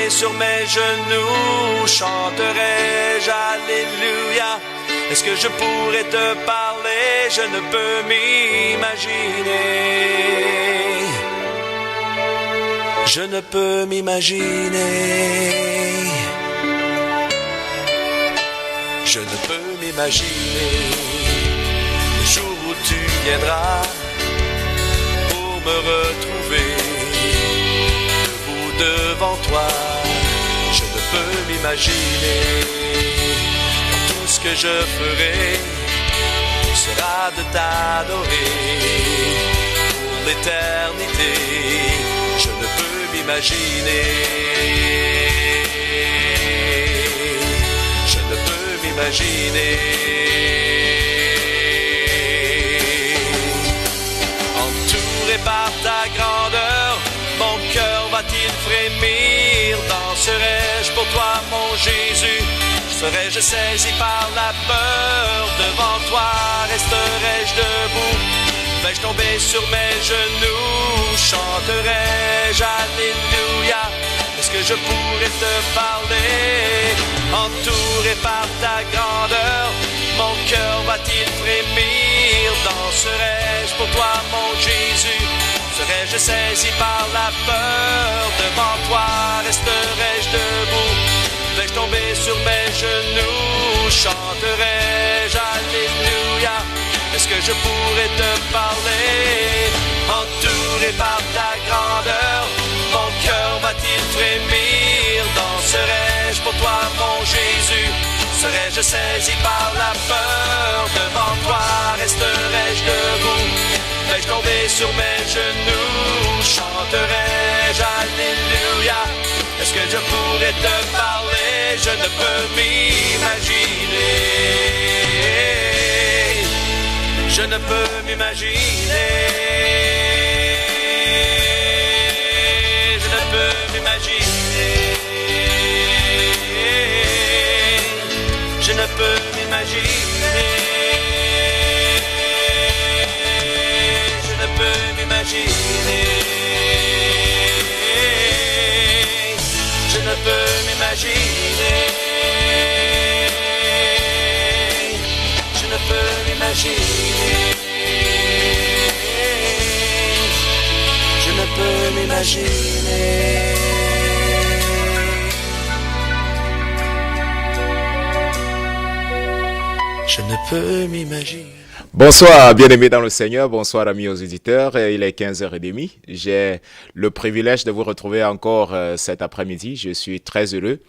tomber sur mes genoux, chanterai-je Alléluia. Est-ce que je pourrais te parler? Je ne peux m'imaginer. Je ne peux m'imaginer. Je ne peux m'imaginer le jour où tu viendras pour me retrouver debout devant toi. Je ne peux m'imaginer quand tout ce que je ferai sera de t'adorer pour l'éternité. Je ne peux m'imaginer. Je ne peux m'imaginer. Entouré par ta grandeur, mon cœur va-t-il frémir? Danserai-je pour toi, mon Jésus? Serai-je saisi par la peur? Devant toi resterai-je debout? Vais-je tomber sur mes genoux? Chanterai-je Alléluia? Est-ce que je pourrais te parler? Entouré par ta grandeur, mon cœur va-t-il frémir? Danserai-je pour toi, mon Jésus? Serai-je saisi par la peur? Devant toi resterai-je debout? Vais-je tomber sur mes genoux? Chanterai-je Alléluia? Est-ce que je pourrais te parler? Entouré par ta grandeur, mon cœur va-t-il frémir? Danserai-je pour toi, mon Jésus? Serai-je saisi par la peur? Devant toi resterai-je debout? Vais-je tomber sur mes genoux? Chanterai-je Alléluia? Est-ce que je pourrais te parler? Je ne peux m'imaginer. Je ne peux m'imaginer. Je ne peux m'imaginer. Je ne peux m'imaginer. Je ne peux m'imaginer. Je ne peux m'imaginer. Je ne peux m'imaginer. Je ne peux m'imaginer. Je ne peux m'imaginer. Bonsoir, bien-aimés dans le Seigneur, bonsoir amis aux auditeurs, il est 15h30, j'ai le privilège de vous retrouver encore cet après-midi, je suis très heureux.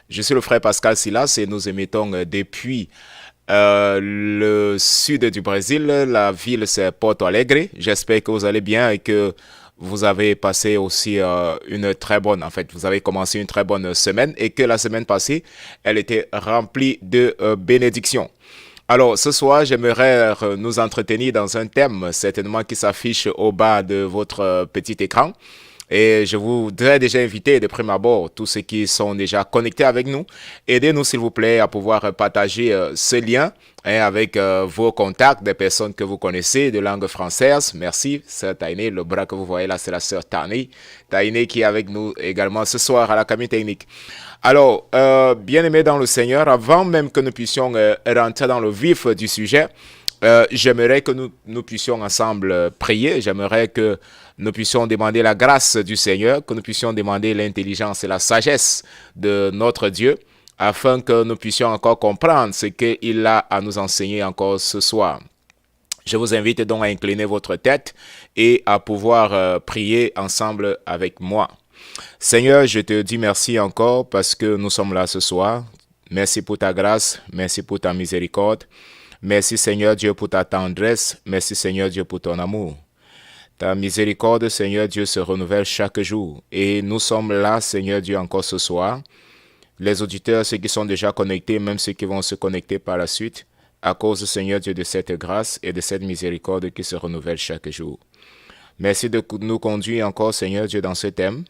Je suis le frère Pascal Silas et nous émettons depuis le sud du Brésil, la ville c'est Porto Alegre. J'espère que vous allez bien et que vous avez passé aussi vous avez commencé une très bonne semaine et que la semaine passée, elle était remplie de bénédictions. Alors, ce soir, j'aimerais nous entretenir dans un thème certainement qui s'affiche au bas de votre petit écran. Et je voudrais déjà inviter de prime abord tous ceux qui sont déjà connectés avec nous. Aidez-nous s'il vous plaît à pouvoir partager ce lien avec vos contacts, des personnes que vous connaissez de langue française. Merci, sœur Taïné. Le bras que vous voyez là, c'est la sœur Taïné. Taïné qui est avec nous également ce soir à la cabine technique. Alors, bien-aimés dans le Seigneur, avant même que nous puissions rentrer dans le vif du sujet, j'aimerais que nous puissions ensemble prier. J'aimerais que nous puissions demander la grâce du Seigneur, que nous puissions demander l'intelligence et la sagesse de notre Dieu, afin que nous puissions encore comprendre ce qu'il a à nous enseigner encore ce soir. Je vous invite donc à incliner votre tête et à pouvoir prier ensemble avec moi. Seigneur, je te dis merci encore parce que nous sommes là ce soir. Merci pour ta grâce, merci pour ta miséricorde. Merci Seigneur Dieu pour ta tendresse, merci Seigneur Dieu pour ton amour. Ta miséricorde, Seigneur Dieu, se renouvelle chaque jour. Et nous sommes là, Seigneur Dieu, encore ce soir. Les auditeurs, ceux qui sont déjà connectés, même ceux qui vont se connecter par la suite, à cause, Seigneur Dieu, de cette grâce et de cette miséricorde qui se renouvelle chaque jour. Merci de nous conduire encore, Seigneur Dieu, dans ce thème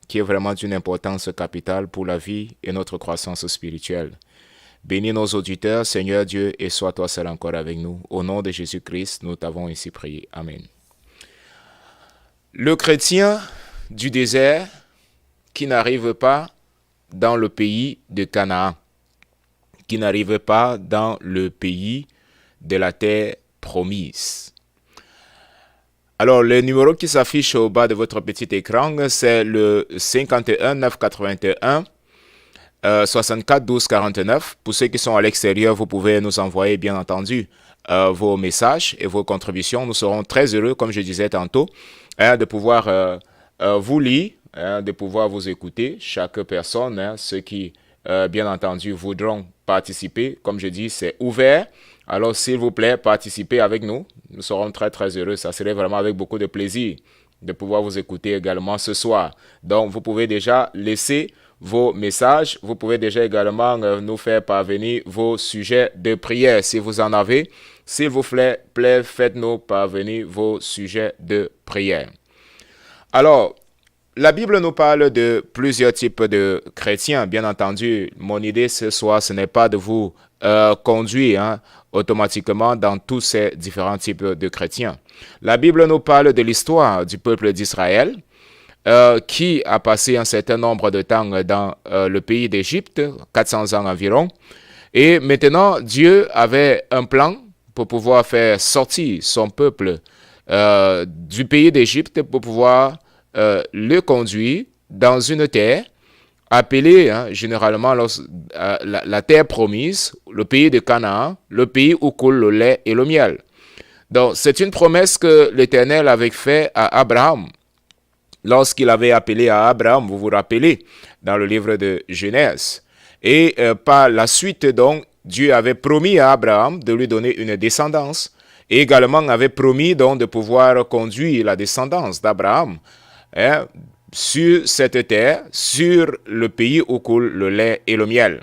qui est vraiment d'une importance capitale pour la vie et notre croissance spirituelle. Bénis nos auditeurs, Seigneur Dieu, et sois toi seul encore avec nous. Au nom de Jésus-Christ, nous t'avons ainsi prié. Amen. Le chrétien du désert qui n'arrive pas dans le pays de Canaan, qui n'arrivaient pas dans le pays de la terre promise. Alors, le numéro qui s'affiche au bas de votre petit écran, c'est le 51 981 64 12 49. Pour ceux qui sont à l'extérieur, vous pouvez nous envoyer, bien entendu, vos messages et vos contributions. Nous serons très heureux, comme je disais tantôt, de pouvoir vous lire, de pouvoir vous écouter. Chaque personne, ceux qui, bien entendu, voudront participer, comme je dis, c'est ouvert. Alors, s'il vous plaît, participez avec nous. Nous serons très, très heureux. Ça serait vraiment avec beaucoup de plaisir de pouvoir vous écouter également ce soir. Donc, vous pouvez déjà laisser vos messages. Vous pouvez déjà également nous faire parvenir vos sujets de prière si vous en avez. S'il vous plaît, faites-nous parvenir vos sujets de prière. Alors, la Bible nous parle de plusieurs types de chrétiens. Bien entendu, mon idée ce soir, ce n'est pas de vous conduire automatiquement dans tous ces différents types de chrétiens. La Bible nous parle de l'histoire du peuple d'Israël qui a passé un certain nombre de temps dans le pays d'Égypte, 400 ans environ. Et maintenant, Dieu avait un plan pour pouvoir faire sortir son peuple du pays d'Égypte pour pouvoir le conduire dans une terre appelée généralement la terre promise, le pays de Canaan, le pays où coule le lait et le miel. Donc, c'est une promesse que l'Éternel avait faite à Abraham lorsqu'il avait appelé à Abraham, vous vous rappelez, dans le livre de Genèse. Et par la suite, donc, Dieu avait promis à Abraham de lui donner une descendance et également avait promis donc de pouvoir conduire la descendance d'Abraham sur cette terre, sur le pays où coule le lait et le miel.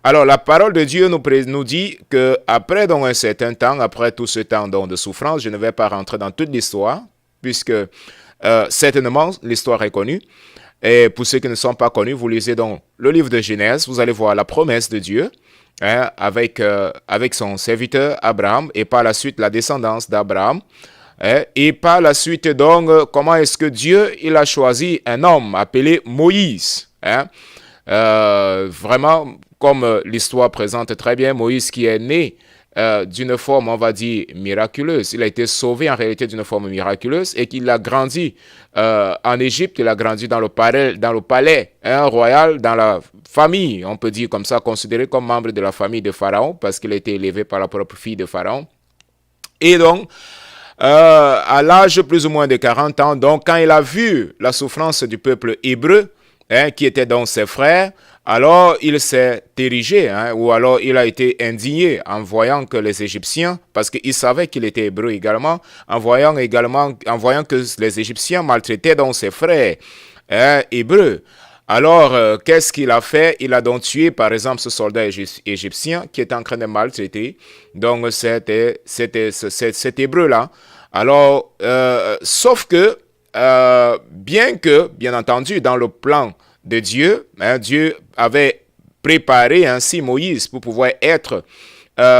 Alors, la parole de Dieu nous dit qu'après donc un certain temps, après tout ce temps donc de souffrance, je ne vais pas rentrer dans toute l'histoire, puisque certainement l'histoire est connue. Et pour ceux qui ne sont pas connus, vous lisez donc le livre de Genèse, vous allez voir la promesse de Dieu avec son serviteur Abraham et par la suite la descendance d'Abraham. Et par la suite, donc, comment est-ce que Dieu il a choisi un homme appelé Moïse. Vraiment, comme l'histoire présente très bien, Moïse qui est né d'une forme, on va dire, miraculeuse. Il a été sauvé en réalité d'une forme miraculeuse et qu'il a grandi en Égypte, il a grandi dans le palais royal, dans la famille, on peut dire comme ça, considéré comme membre de la famille de Pharaon parce qu'il a été élevé par la propre fille de Pharaon. Et donc, à l'âge plus ou moins de 40 ans, donc quand il a vu la souffrance du peuple hébreu, qui était donc ses frères, alors il s'est érigé, ou alors il a été indigné en voyant que les Égyptiens, parce qu'il savait qu'il était hébreu également, en voyant que les Égyptiens maltraitaient donc ses frères hébreux. Alors, qu'est-ce qu'il a fait? Il a donc tué, par exemple, ce soldat égyptien qui était en train de maltraiter. Donc, c'était cet hébreu-là. Alors, sauf que, bien entendu, dans le plan de Dieu, Dieu avait préparé ainsi Moïse pour pouvoir être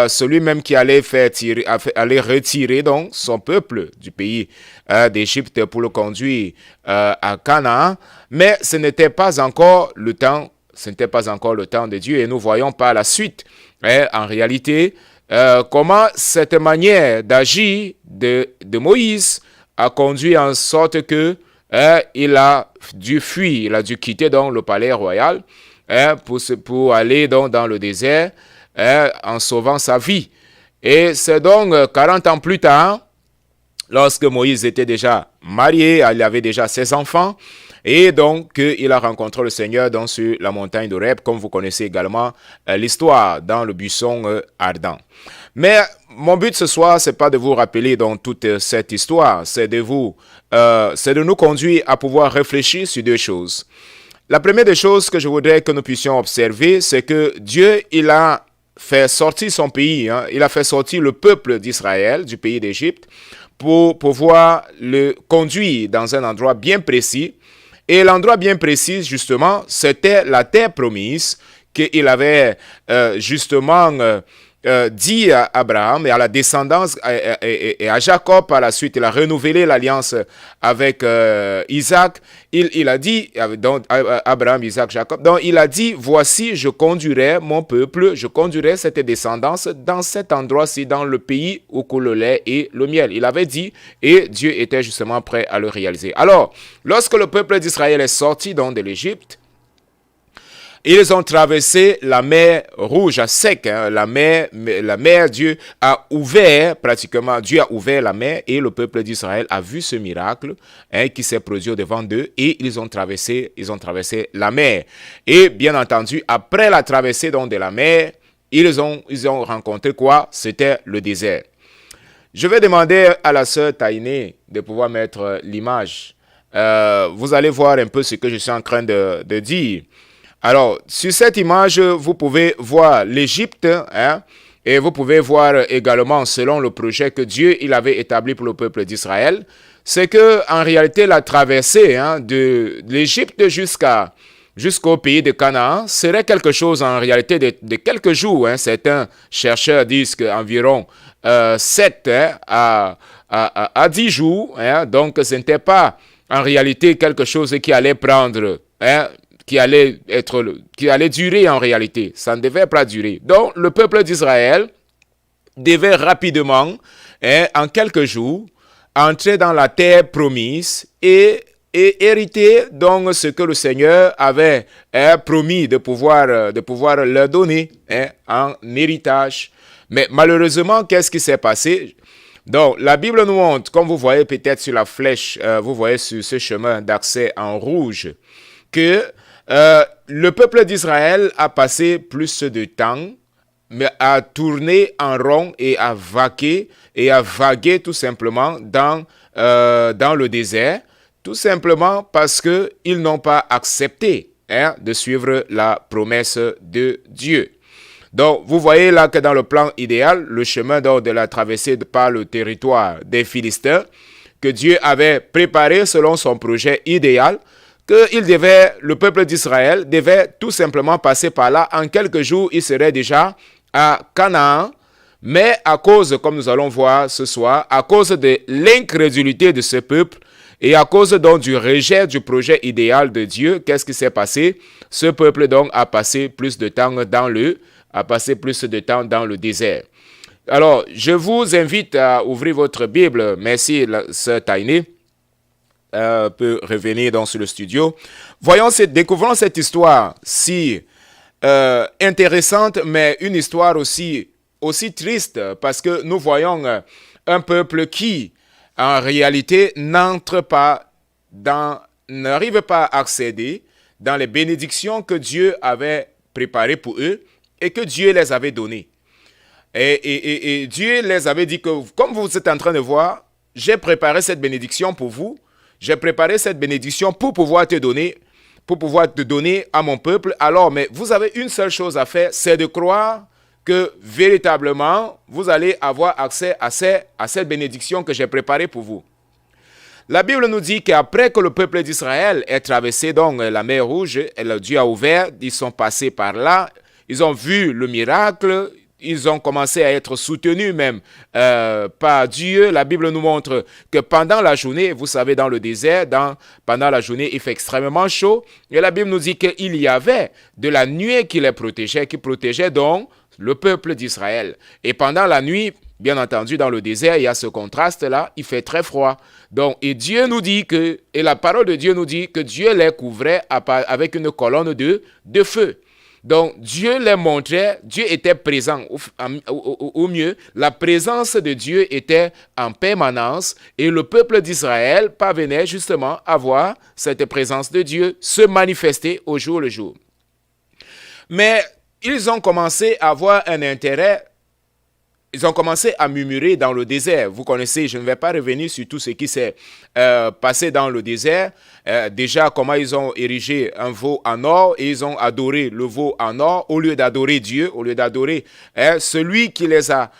celui-même qui allait retirer donc son peuple du pays d'Égypte pour le conduire à Canaan, mais ce n'était pas encore le temps de Dieu. Et nous voyons par la suite, en réalité, comment cette manière d'agir de Moïse a conduit en sorte que il a dû fuir, il a dû quitter donc le palais royal pour aller donc dans le désert en sauvant sa vie. Et c'est donc 40 ans plus tard, lorsque Moïse était déjà marié, il avait déjà ses enfants, et donc il a rencontré le Seigneur donc sur la montagne d'Horeb, comme vous connaissez également l'histoire dans le buisson ardent. Mais mon but ce soir, c'est pas de vous rappeler donc toute cette histoire, c'est de nous conduire à pouvoir réfléchir sur deux choses. La première des choses que je voudrais que nous puissions observer, c'est que Dieu, il a fait sortir son pays, il a fait sortir le peuple d'Israël du pays d'Égypte pour pouvoir le conduire dans un endroit bien précis. Et l'endroit bien précis, justement, c'était la terre promise qu'il avait justement dit à Abraham et à la descendance et à Jacob par la suite. Il a renouvelé l'alliance avec Isaac. Il a dit, donc Abraham, Isaac, Jacob, donc il a dit, voici, je conduirai mon peuple, je conduirai cette descendance dans cet endroit-ci, dans le pays où coule le lait et le miel. Il avait dit, et Dieu était justement prêt à le réaliser. Alors, lorsque le peuple d'Israël est sorti donc de l'Égypte, ils ont traversé la mer Rouge à sec. La mer, Dieu a ouvert, pratiquement, Dieu a ouvert la mer et le peuple d'Israël a vu ce miracle qui s'est produit devant eux et ils ont traversé la mer. Et bien entendu, après la traversée donc, de la mer, ils ont rencontré quoi? C'était le désert. Je vais demander à la sœur Taïné de pouvoir mettre l'image. Vous allez voir un peu ce que je suis en train de dire. Alors, sur cette image, vous pouvez voir l'Égypte, et vous pouvez voir également, selon le projet que Dieu il avait établi pour le peuple d'Israël, c'est que en réalité, la traversée de l'Égypte jusqu'au pays de Canaan serait quelque chose en réalité de quelques jours. Certains chercheurs disent qu'environ 7 à 10 jours. Donc, ce n'était pas en réalité quelque chose qui allait prendre... qui allait durer en réalité. Ça ne devait pas durer. Donc, le peuple d'Israël devait rapidement, en quelques jours, entrer dans la terre promise et hériter donc ce que le Seigneur avait promis de pouvoir leur donner en héritage. Mais malheureusement, qu'est-ce qui s'est passé? Donc, la Bible nous montre, comme vous voyez peut-être sur la flèche, vous voyez sur ce chemin d'accès en rouge, que le peuple d'Israël a passé plus de temps à tourner en rond et à vaguer tout simplement dans le désert, tout simplement parce qu'ils n'ont pas accepté de suivre la promesse de Dieu. Donc, vous voyez là que dans le plan idéal, le chemin de la traversée par le territoire des Philistins, que Dieu avait préparé selon son projet idéal, le peuple d'Israël devait tout simplement passer par là. En quelques jours, il serait déjà à Canaan. Mais à cause, comme nous allons voir ce soir, à cause de l'incrédulité de ce peuple et à cause donc du rejet du projet idéal de Dieu, qu'est-ce qui s'est passé? Ce peuple donc a passé plus de temps dans le désert. Alors, je vous invite à ouvrir votre Bible. Merci, sœur Taïné. Peut revenir dans le studio. Découvrons cette histoire si intéressante, mais une histoire aussi triste, parce que nous voyons un peuple qui, en réalité, n'arrive pas à accéder dans les bénédictions que Dieu avait préparées pour eux et que Dieu les avait données. Et Dieu les avait dit que, comme vous êtes en train de voir, j'ai préparé cette bénédiction pour vous. J'ai préparé cette bénédiction pour pouvoir te donner à mon peuple. Alors, mais vous avez une seule chose à faire, c'est de croire que véritablement, vous allez avoir accès à cette bénédiction que j'ai préparée pour vous. La Bible nous dit qu'après que le peuple d'Israël ait traversé donc la mer Rouge, Dieu a ouvert, ils sont passés par là, ils ont vu le miracle. Ils ont commencé à être soutenus même par Dieu. La Bible nous montre que pendant la journée, vous savez, dans le désert, pendant la journée, il fait extrêmement chaud. Et la Bible nous dit qu'il y avait de la nuée qui les protégeait, qui protégeait donc le peuple d'Israël. Et pendant la nuit, bien entendu, dans le désert, il y a ce contraste-là, il fait très froid. Donc, et la parole de Dieu nous dit que Dieu les couvrait avec une colonne de feu. Donc, Dieu les montrait, Dieu était présent au mieux. La présence de Dieu était en permanence et le peuple d'Israël parvenait justement à voir cette présence de Dieu se manifester au jour le jour. Mais ils ont commencé à avoir un intérêt. Ils ont commencé à murmurer dans le désert. Vous connaissez, je ne vais pas revenir sur tout ce qui s'est passé dans le désert. Déjà, comment ils ont érigé un veau en or et ils ont adoré le veau en or au lieu d'adorer Dieu, au lieu d'adorer celui qui les a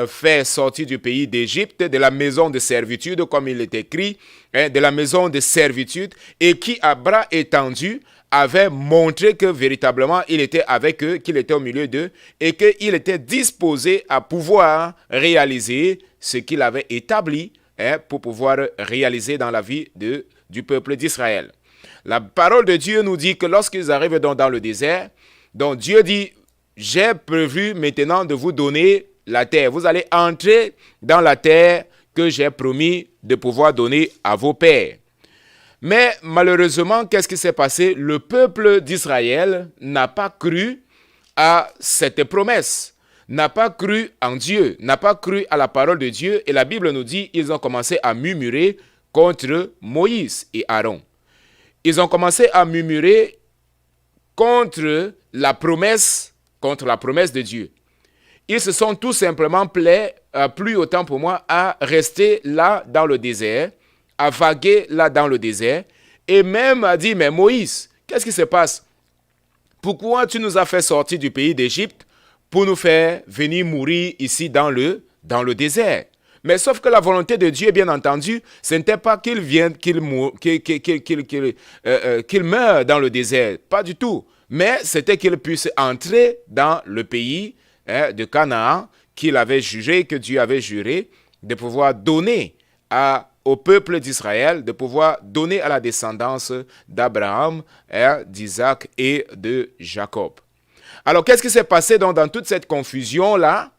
fait sortir du pays d'Égypte, de la maison de servitude, comme il est écrit, de la maison de servitude, et qui, à bras étendus, avait montré que véritablement il était avec eux, qu'il était au milieu d'eux et qu'il était disposé à pouvoir réaliser ce qu'il avait établi pour pouvoir réaliser dans la vie du peuple d'Israël. La parole de Dieu nous dit que lorsqu'ils arrivent donc dans le désert, donc Dieu dit, j'ai prévu maintenant de vous donner la terre. Vous allez entrer dans la terre que j'ai promis de pouvoir donner à vos pères. Mais malheureusement, qu'est-ce qui s'est passé? Le peuple d'Israël n'a pas cru à cette promesse, n'a pas cru en Dieu, n'a pas cru à la parole de Dieu. Et la Bible nous dit qu'ils ont commencé à murmurer contre Moïse et Aaron. Ils ont commencé à murmurer contre la promesse de Dieu. Ils se sont tout simplement plu autant pour moi à rester là dans le désert, à vaguer là dans le désert, et même à dire, mais Moïse, qu'est-ce qui se passe? Pourquoi tu nous as fait sortir du pays d'Égypte pour nous faire venir mourir ici dans le désert? Mais sauf que la volonté de Dieu, bien entendu, ce n'était pas qu'il meure dans le désert, pas du tout. Mais c'était qu'il puisse entrer dans le pays de Canaan qu'il avait jugé, que Dieu avait juré de pouvoir donner au peuple d'Israël, de pouvoir donner à la descendance d'Abraham, d'Isaac et de Jacob. Alors, qu'est-ce qui s'est passé dans toute cette confusion-là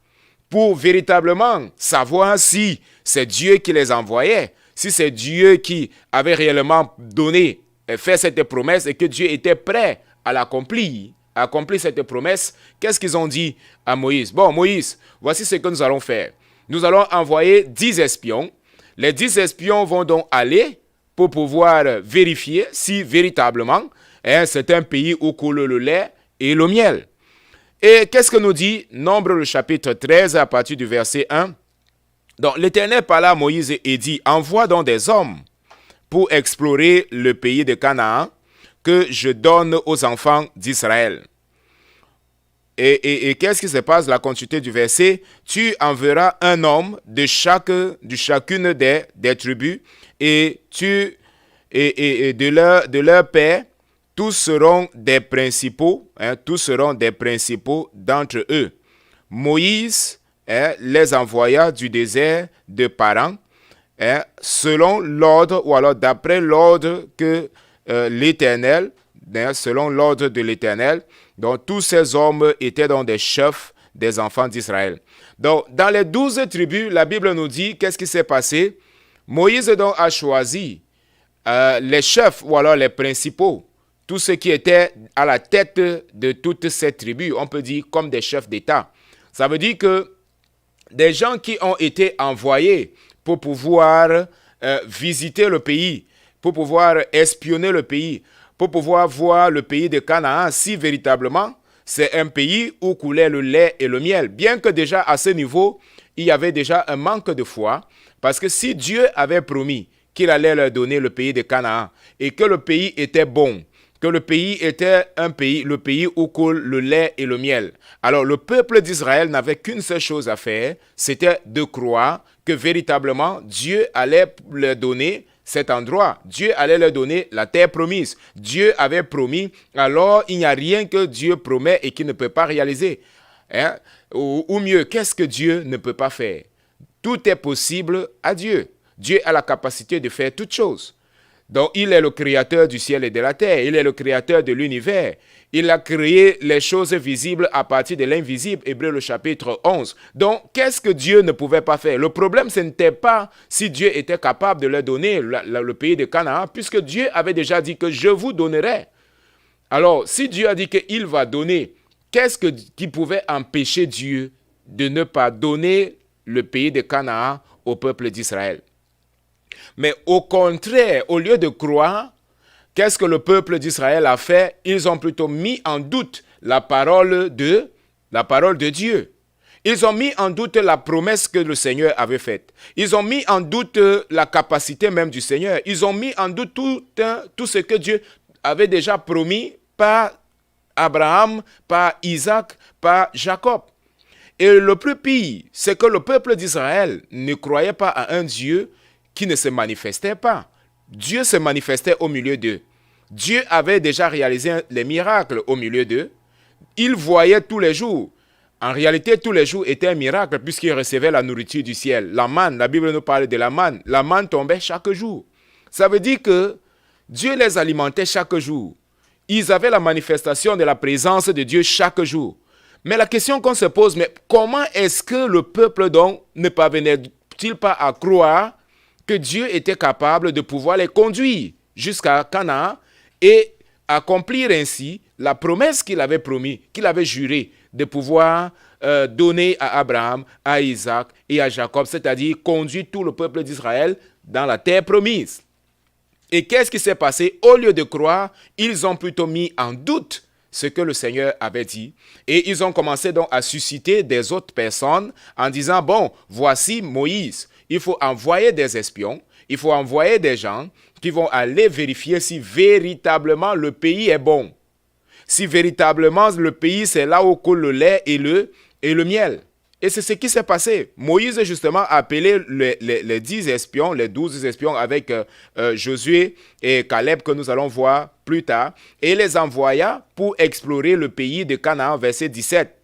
pour véritablement savoir si c'est Dieu qui les envoyait, si c'est Dieu qui avait réellement donné, fait cette promesse et que Dieu était prêt à l'accomplir, à accomplir cette promesse? Qu'est-ce qu'ils ont dit à Moïse? Bon, Moïse, voici ce que nous allons faire. Nous allons envoyer 10 espions. Les 10 espions vont donc aller pour pouvoir vérifier si véritablement c'est un pays où coule le lait et le miel. Et qu'est-ce que nous dit Nombre le chapitre 13 à partir du verset 1? Donc l'Éternel parla à Moïse et dit, envoie donc des hommes pour explorer le pays de Canaan que je donne aux enfants d'Israël. Et qu'est-ce qui se passe? La continuité du verset, tu enverras un homme de chacune des tribus et de leur père, tous seront des principaux, d'entre eux. Moïse les envoya du désert de Paran, selon l'ordre, ou alors d'après l'ordre que l'Éternel, selon l'ordre de l'Éternel. Donc tous ces hommes étaient donc des chefs des enfants d'Israël. Donc dans les 12 tribus, la Bible nous dit qu'est-ce qui s'est passé. Moïse donc a choisi les chefs, ou alors les principaux, tous ceux qui étaient à la tête de toutes ces tribus, on peut dire comme des chefs d'État. Ça veut dire que des gens qui ont été envoyés pour pouvoir visiter le pays, pour pouvoir espionner le pays, pour pouvoir voir le pays de Canaan, si véritablement c'est un pays où coulait le lait et le miel. Bien que déjà à ce niveau, il y avait déjà un manque de foi, parce que si Dieu avait promis qu'il allait leur donner le pays de Canaan, et que le pays était bon, que le pays était le pays où coule le lait et le miel. Alors le peuple d'Israël n'avait qu'une seule chose à faire, c'était de croire que véritablement Dieu allait leur donner cet endroit. Dieu allait leur donner la terre promise. Dieu avait promis, alors il n'y a rien que Dieu promet et qu'il ne peut pas réaliser. Ou mieux, qu'est-ce que Dieu ne peut pas faire? Tout est possible à Dieu. Dieu a la capacité de faire toutes choses. Donc, il est le créateur du ciel et de la terre. Il est le créateur de l'univers. Il a créé les choses visibles à partir de l'invisible. Hébreux le chapitre 11. Donc, qu'est-ce que Dieu ne pouvait pas faire? Le problème, ce n'était pas si Dieu était capable de leur donner le pays de Canaan, puisque Dieu avait déjà dit que je vous donnerai. Alors, si Dieu a dit qu'il va donner, qu'est-ce qui pouvait empêcher Dieu de ne pas donner le pays de Canaan au peuple d'Israël? Mais au contraire, au lieu de croire, qu'est-ce que le peuple d'Israël a fait? Ils ont plutôt mis en doute la parole de Dieu. Ils ont mis en doute la promesse que le Seigneur avait faite. Ils ont mis en doute la capacité même du Seigneur. Ils ont mis en doute tout ce que Dieu avait déjà promis par Abraham, par Isaac, par Jacob. Et le plus pire, c'est que le peuple d'Israël ne croyait pas à un Dieu qui ne se manifestait pas. Dieu se manifestait au milieu d'eux. Dieu avait déjà réalisé les miracles au milieu d'eux. Ils voyaient tous les jours. En réalité, tous les jours étaient un miracle puisqu'ils recevaient la nourriture du ciel. La manne, la Bible nous parle de la manne. La manne tombait chaque jour. Ça veut dire que Dieu les alimentait chaque jour. Ils avaient la manifestation de la présence de Dieu chaque jour. Mais la question qu'on se pose, mais comment est-ce que le peuple donc ne parvenait-il pas à croire que Dieu était capable de pouvoir les conduire jusqu'à Canaan et accomplir ainsi la promesse qu'il avait promis, qu'il avait juré de pouvoir donner à Abraham, à Isaac et à Jacob, c'est-à-dire conduire tout le peuple d'Israël dans la terre promise. Et qu'est-ce qui s'est passé? Au lieu de croire, ils ont plutôt mis en doute ce que le Seigneur avait dit. Et ils ont commencé donc à susciter des autres personnes en disant, bon, voici Moïse. Il faut envoyer des espions, il faut envoyer des gens qui vont aller vérifier si véritablement le pays est bon. Si véritablement le pays, c'est là où coule le lait et le miel. Et c'est ce qui s'est passé. Moïse, justement, a appelé les 10 espions, les 12 espions avec Josué et Caleb que nous allons voir plus tard, et les envoya pour explorer le pays de Canaan, verset 17.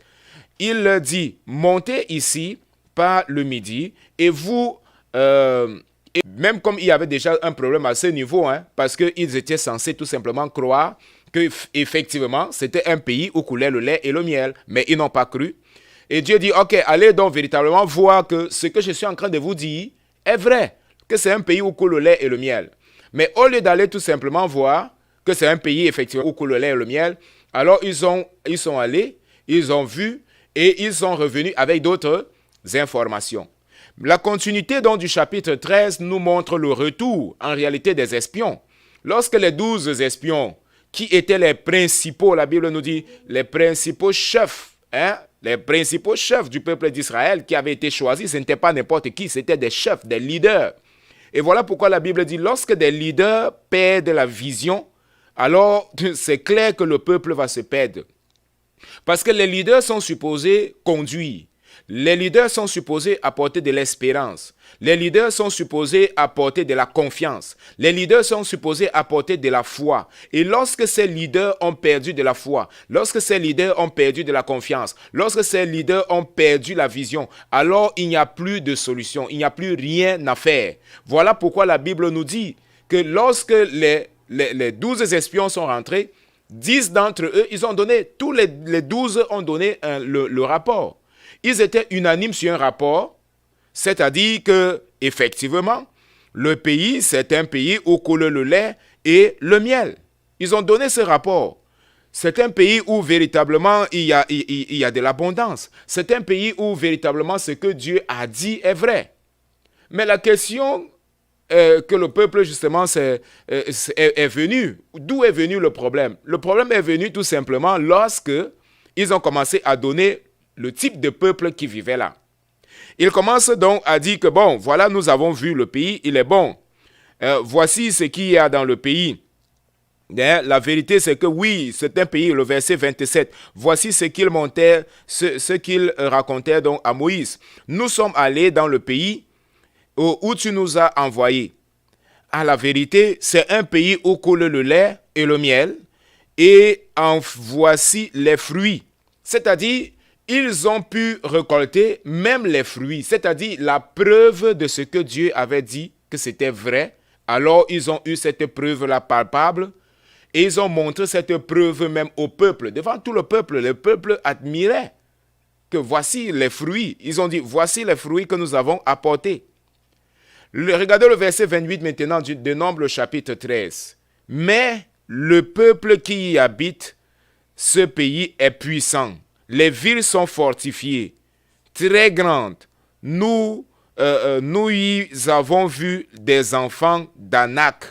Il leur dit, montez ici par le midi, et vous, et même comme il y avait déjà un problème à ce niveau, parce qu'ils étaient censés tout simplement croire qu'effectivement, c'était un pays où coulait le lait et le miel, mais ils n'ont pas cru. Et Dieu dit, ok, allez donc véritablement voir que ce que je suis en train de vous dire est vrai, que c'est un pays où coule le lait et le miel. Mais au lieu d'aller tout simplement voir que c'est un pays effectivement où coule le lait et le miel, alors ils sont allés, ils ont vu et ils sont revenus avec d'autres informations. La continuité donc du chapitre 13 nous montre le retour en réalité des espions. Lorsque les 12 espions, qui étaient les principaux, la Bible nous dit, les principaux chefs, les principaux chefs du peuple d'Israël qui avaient été choisis, ce n'était pas n'importe qui, c'était des chefs, des leaders. Et voilà pourquoi la Bible dit, lorsque des leaders perdent la vision, alors c'est clair que le peuple va se perdre. Parce que les leaders sont supposés conduire. Les leaders sont supposés apporter de l'espérance. Les leaders sont supposés apporter de la confiance. Les leaders sont supposés apporter de la foi. Et lorsque ces leaders ont perdu de la foi, lorsque ces leaders ont perdu de la confiance, lorsque ces leaders ont perdu la vision, alors il n'y a plus de solution, il n'y a plus rien à faire. Voilà pourquoi la Bible nous dit que lorsque les 12 espions sont rentrés, 10 d'entre eux, ils ont donné, tous les 12 ont donné le rapport. Ils étaient unanimes sur un rapport, c'est-à-dire que, effectivement, le pays, c'est un pays où coule le lait et le miel. Ils ont donné ce rapport. C'est un pays où véritablement il y a de l'abondance. C'est un pays où véritablement ce que Dieu a dit est vrai. Mais la question que le peuple justement est venu, d'où est venu le problème? Le problème est venu tout simplement lorsque ils ont commencé à donner le type de peuple qui vivait là. Il commence donc à dire que bon, voilà, nous avons vu le pays, il est bon. Voici ce qu'il y a dans le pays. La vérité, c'est que oui, c'est un pays, le verset 27. Voici ce qu'il racontait donc à Moïse. Nous sommes allés dans le pays où tu nous as envoyés. À la vérité, c'est un pays où coule le lait et le miel, et en voici les fruits. C'est-à-dire, ils ont pu récolter même les fruits, c'est-à-dire la preuve de ce que Dieu avait dit que c'était vrai. Alors, ils ont eu cette preuve-là palpable et ils ont montré cette preuve même au peuple. Devant tout le peuple admirait que voici les fruits. Ils ont dit, voici les fruits que nous avons apportés. Regardez le verset 28 maintenant de Nombre chapitre 13. Mais le peuple qui y habite, ce pays est puissant. Les villes sont fortifiées, très grandes. Nous y avons vu des enfants d'Anak.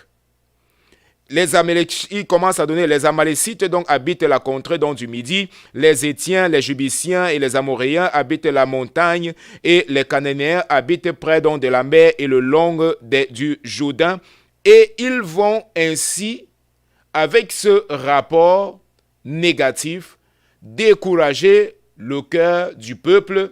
Les Amalécites, ils commencent à donner, les Amalécites donc habitent la contrée donc du Midi, les Étiens, les Jubiciens et les Amoréens habitent la montagne, et les Cananéens habitent près donc de la mer et le long du Jourdain. Et ils vont ainsi, avec ce rapport négatif, décourager le cœur du peuple,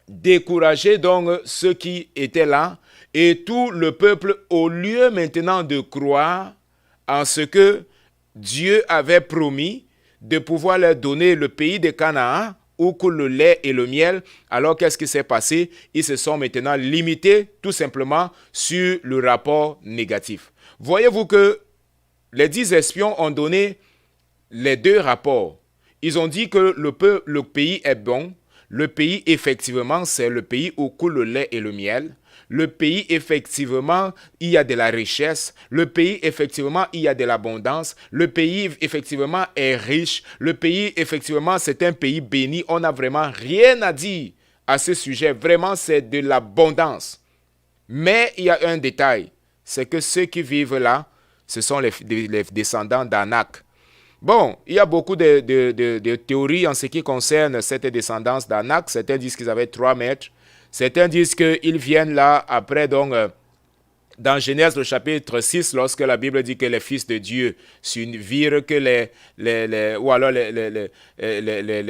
décourager donc ceux qui étaient là, et tout le peuple, au lieu maintenant de croire en ce que Dieu avait promis de pouvoir leur donner le pays de Canaan où coule le lait et le miel. Alors qu'est-ce qui s'est passé? Ils se sont maintenant limités tout simplement sur le rapport négatif. Voyez-vous que les 10 espions ont donné les 2 rapports. Ils ont dit que le pays est bon. Le pays, effectivement, c'est le pays où coule le lait et le miel. Le pays, effectivement, il y a de la richesse. Le pays, effectivement, il y a de l'abondance. Le pays, effectivement, est riche. Le pays, effectivement, c'est un pays béni. On n'a vraiment rien à dire à ce sujet. Vraiment, c'est de l'abondance. Mais il y a un détail. C'est que ceux qui vivent là, ce sont les descendants d'Anak. Bon, il y a beaucoup de théories en ce qui concerne cette descendance d'Anak. Certains disent qu'ils avaient 3 mètres. Certains disent qu'ils viennent là après, donc, dans Genèse, le chapitre 6, lorsque la Bible dit que les fils de Dieu s'unirent, que les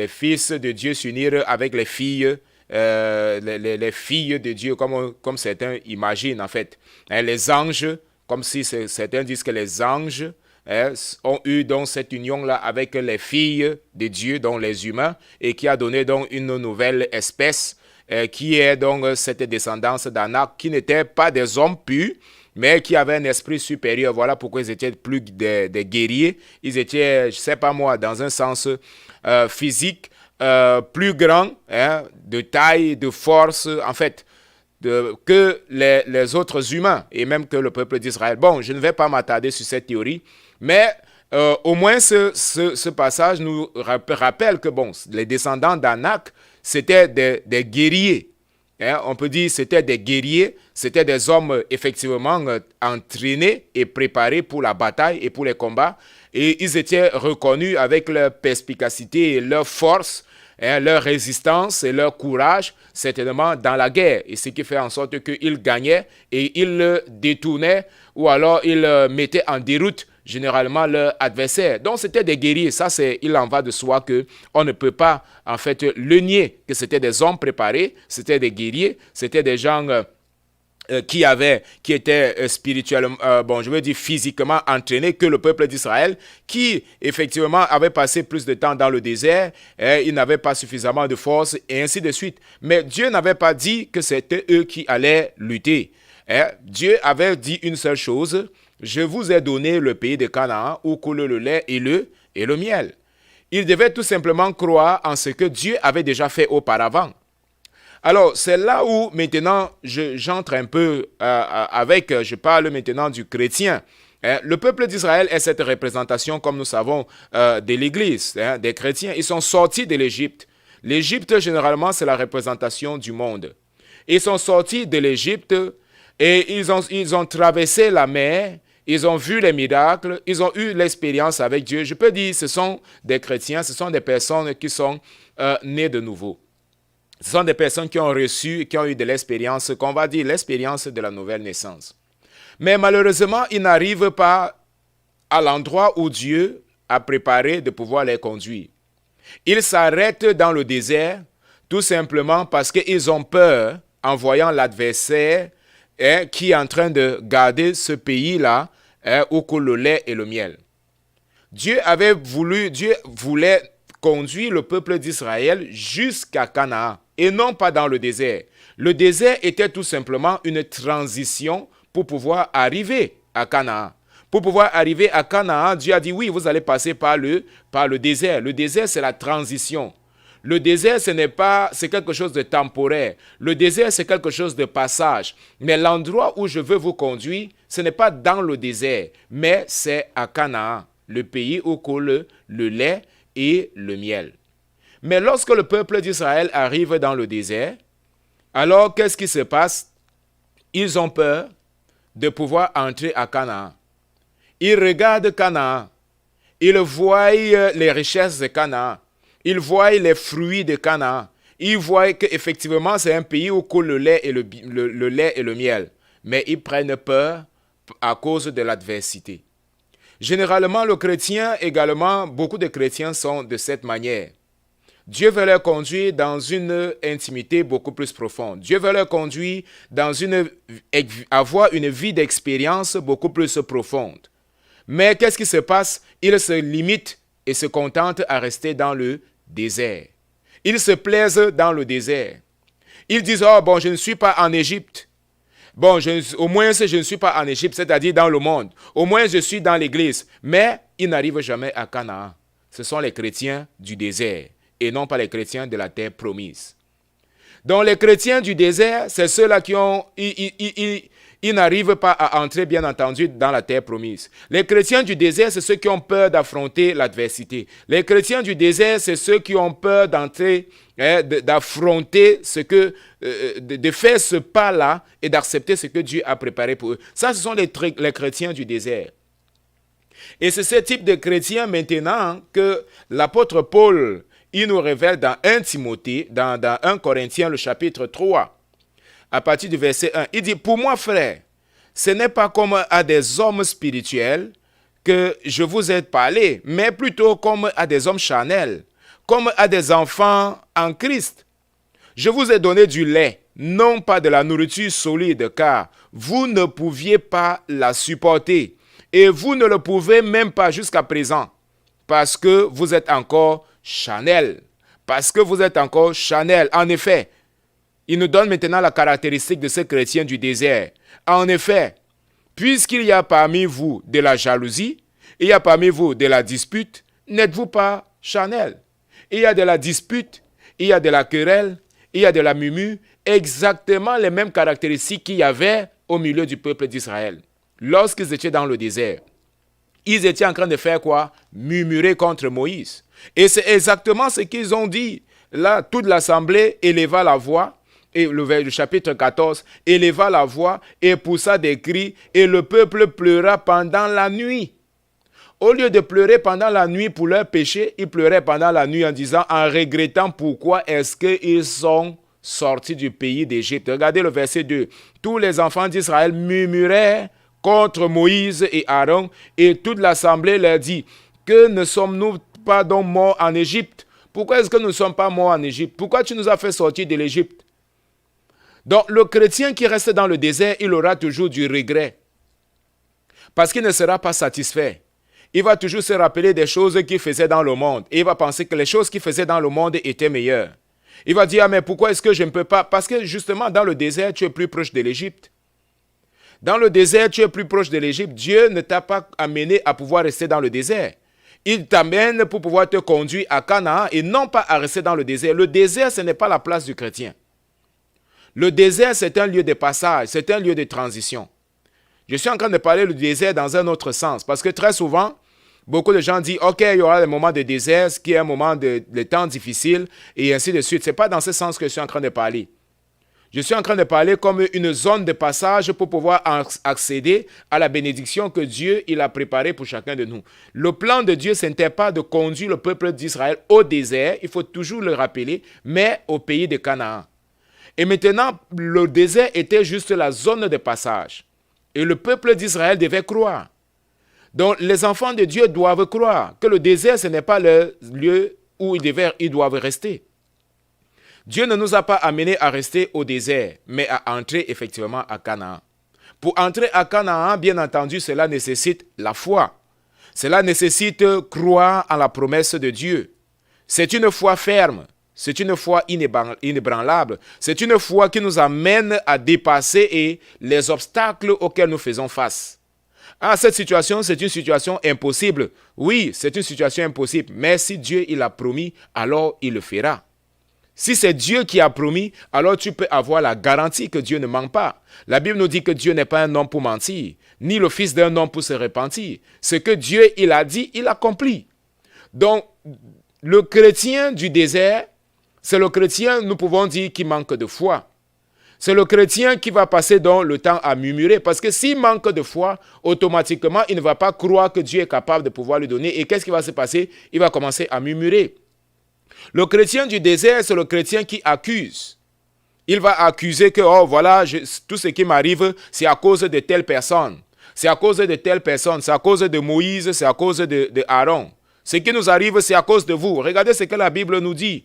fils de Dieu s'unirent avec les filles, les filles de Dieu, comme certains imaginent en fait. Les anges, comme si certains disent que les anges ont eu donc cette union-là avec les filles de Dieu, donc les humains, et qui a donné donc une nouvelle espèce, qui est donc cette descendance d'Anak, qui n'étaient pas des hommes purs, mais qui avaient un esprit supérieur. Voilà pourquoi ils étaient plus des guerriers. Ils étaient, je ne sais pas moi, dans un sens physique, plus grands, de taille, de force, en fait, que les autres humains, et même que le peuple d'Israël. Bon, je ne vais pas m'attarder sur cette théorie, mais au moins ce passage nous rappelle que, bon, les descendants d'Anak, c'était des guerriers. On peut dire que c'était des guerriers, c'était des hommes effectivement entraînés et préparés pour la bataille et pour les combats. Et ils étaient reconnus avec leur perspicacité et leur force, leur résistance et leur courage, certainement dans la guerre. Et ce qui fait en sorte qu'ils gagnaient et ils détournaient ou alors ils mettaient en déroute généralement leur adversaire. Donc c'était des guerriers. Ça, il en va de soi qu'on ne peut pas en fait le nier, que c'était des hommes préparés, c'était des guerriers, c'était des gens qui étaient spirituellement, je veux dire physiquement entraînés que le peuple d'Israël, qui effectivement avait passé plus de temps dans le désert, ils n'avaient pas suffisamment de force et ainsi de suite. Mais Dieu n'avait pas dit que c'était eux qui allaient lutter. Dieu avait dit une seule chose: je vous ai donné le pays de Canaan où coule le lait et le miel. Ils devaient tout simplement croire en ce que Dieu avait déjà fait auparavant. Alors, c'est là où maintenant j'entre un peu je parle maintenant du chrétien. Le peuple d'Israël est cette représentation, comme nous savons, de l'Église, des chrétiens. Ils sont sortis de l'Égypte. L'Égypte, généralement, c'est la représentation du monde. Ils sont sortis de l'Égypte et ils ont traversé la mer. Ils ont vu les miracles, ils ont eu l'expérience avec Dieu. Je peux dire, ce sont des chrétiens, ce sont des personnes qui sont nées de nouveau. Ce sont des personnes qui ont reçu, qui ont eu de l'expérience, qu'on va dire l'expérience de la nouvelle naissance. Mais malheureusement, ils n'arrivent pas à l'endroit où Dieu a préparé de pouvoir les conduire. Ils s'arrêtent dans le désert tout simplement parce qu'ils ont peur en voyant l'adversaire qui est en train de garder ce pays-là où coule le lait et le miel. Dieu voulait conduire le peuple d'Israël jusqu'à Canaan et non pas dans le désert. Le désert était tout simplement une transition pour pouvoir arriver à Canaan. Pour pouvoir arriver à Canaan, Dieu a dit oui, vous allez passer par le désert. Le désert, c'est la transition. Le désert, c'est quelque chose de temporaire. Le désert, c'est quelque chose de passage. Mais l'endroit où je veux vous conduire, ce n'est pas dans le désert, mais c'est à Canaan, le pays où coule le lait et le miel. Mais lorsque le peuple d'Israël arrive dans le désert, alors qu'est-ce qui se passe? Ils ont peur de pouvoir entrer à Canaan. Ils regardent Canaan. Ils voient les richesses de Canaan. Ils voient les fruits de Canaan. Ils voient qu'effectivement, c'est un pays où coule le lait et le miel. Mais ils prennent peur à cause de l'adversité. Généralement, le chrétien également, beaucoup de chrétiens sont de cette manière. Dieu veut leur conduire dans une intimité beaucoup plus profonde. Dieu veut leur conduire dans avoir une vie d'expérience beaucoup plus profonde. Mais qu'est-ce qui se passe? Ils se limitent et se contentent à rester dans le désert. Ils se plaisent dans le désert. Ils disent, oh bon, je ne suis pas en Égypte. Bon, au moins je ne suis pas en Égypte, c'est-à-dire dans le monde. Au moins je suis dans l'église. Mais ils n'arrivent jamais à Canaan. Ce sont les chrétiens du désert et non pas les chrétiens de la terre promise. Donc les chrétiens du désert, c'est ceux-là qui ils n'arrivent pas à entrer, bien entendu, dans la terre promise. Les chrétiens du désert, c'est ceux qui ont peur d'affronter l'adversité. Les chrétiens du désert, c'est ceux qui ont peur d'entrer, d'affronter de faire ce pas-là et d'accepter ce que Dieu a préparé pour eux. Ça, ce sont les chrétiens du désert. Et c'est ce type de chrétiens maintenant que l'apôtre Paul, il nous révèle dans 1 Timothée, dans 1 Corinthiens, le chapitre 3. À partir du verset 1, il dit, pour moi, frère, ce n'est pas comme à des hommes spirituels que je vous ai parlé, mais plutôt comme à des hommes charnels, comme à des enfants en Christ. Je vous ai donné du lait, non pas de la nourriture solide, car vous ne pouviez pas la supporter, et vous ne le pouvez même pas jusqu'à présent, parce que vous êtes encore charnels. Parce que vous êtes encore charnels. En effet, il nous donne maintenant la caractéristique de ces chrétiens du désert. En effet, puisqu'il y a parmi vous de la jalousie, il y a parmi vous de la dispute, n'êtes-vous pas charnels? Il y a de la dispute, il y a de la querelle, il y a de la murmure, exactement les mêmes caractéristiques qu'il y avait au milieu du peuple d'Israël. Lorsqu'ils étaient dans le désert, ils étaient en train de faire quoi? Murmurer contre Moïse. Et c'est exactement ce qu'ils ont dit. Là, toute l'assemblée éleva la voix, et le chapitre 14, éleva la voix et poussa des cris, et le peuple pleura pendant la nuit. Au lieu de pleurer pendant la nuit pour leurs péchés, ils pleuraient pendant la nuit en disant, en regrettant pourquoi est-ce qu'ils sont sortis du pays d'Égypte. Regardez le verset 2. Tous les enfants d'Israël murmuraient contre Moïse et Aaron, et toute l'assemblée leur dit, que ne sommes-nous pas donc morts en Égypte? Pourquoi est-ce que nous ne sommes pas morts en Égypte? Pourquoi tu nous as fait sortir de l'Égypte? Donc, le chrétien qui reste dans le désert, il aura toujours du regret. Parce qu'il ne sera pas satisfait. Il va toujours se rappeler des choses qu'il faisait dans le monde. Et il va penser que les choses qu'il faisait dans le monde étaient meilleures. Il va dire, ah, mais pourquoi est-ce que je ne peux pas? Parce que justement, dans le désert, tu es plus proche de l'Égypte. Dans le désert, tu es plus proche de l'Égypte. Dieu ne t'a pas amené à pouvoir rester dans le désert. Il t'amène pour pouvoir te conduire à Canaan et non pas à rester dans le désert. Le désert, ce n'est pas la place du chrétien. Le désert, c'est un lieu de passage, c'est un lieu de transition. Je suis en train de parler du désert dans un autre sens, parce que très souvent, beaucoup de gens disent, ok, il y aura des moments de désert, ce qui est un moment de temps difficile, et ainsi de suite. Ce n'est pas dans ce sens que je suis en train de parler. Je suis en train de parler comme une zone de passage pour pouvoir accéder à la bénédiction que Dieu il a préparée pour chacun de nous. Le plan de Dieu, ce n'était pas de conduire le peuple d'Israël au désert, il faut toujours le rappeler, mais au pays de Canaan. Et maintenant, le désert était juste la zone de passage. Et le peuple d'Israël devait croire. Donc, les enfants de Dieu doivent croire que le désert, ce n'est pas le lieu où ils doivent rester. Dieu ne nous a pas amenés à rester au désert, mais à entrer effectivement à Canaan. Pour entrer à Canaan, bien entendu, cela nécessite la foi. Cela nécessite croire en la promesse de Dieu. C'est une foi ferme. C'est une foi inébranlable. C'est une foi qui nous amène à dépasser les obstacles auxquels nous faisons face. Ah, cette situation, c'est une situation impossible. Oui, c'est une situation impossible. Mais si Dieu il a promis, alors il le fera. Si c'est Dieu qui a promis, alors tu peux avoir la garantie que Dieu ne ment pas. La Bible nous dit que Dieu n'est pas un homme pour mentir, ni le fils d'un homme pour se repentir. Ce que Dieu il a dit, il accomplit. Donc, le chrétien du désert, c'est le chrétien, nous pouvons dire, qui manque de foi. C'est le chrétien qui va passer donc le temps à murmurer. Parce que s'il manque de foi, automatiquement, il ne va pas croire que Dieu est capable de pouvoir lui donner. Et qu'est-ce qui va se passer? Il va commencer à murmurer. Le chrétien du désert, c'est le chrétien qui accuse. Il va accuser que, oh voilà, tout ce qui m'arrive, c'est à cause de telle personne. C'est à cause de telle personne. C'est à cause de Moïse, c'est à cause de Aaron. Ce qui nous arrive, c'est à cause de vous. Regardez ce que la Bible nous dit.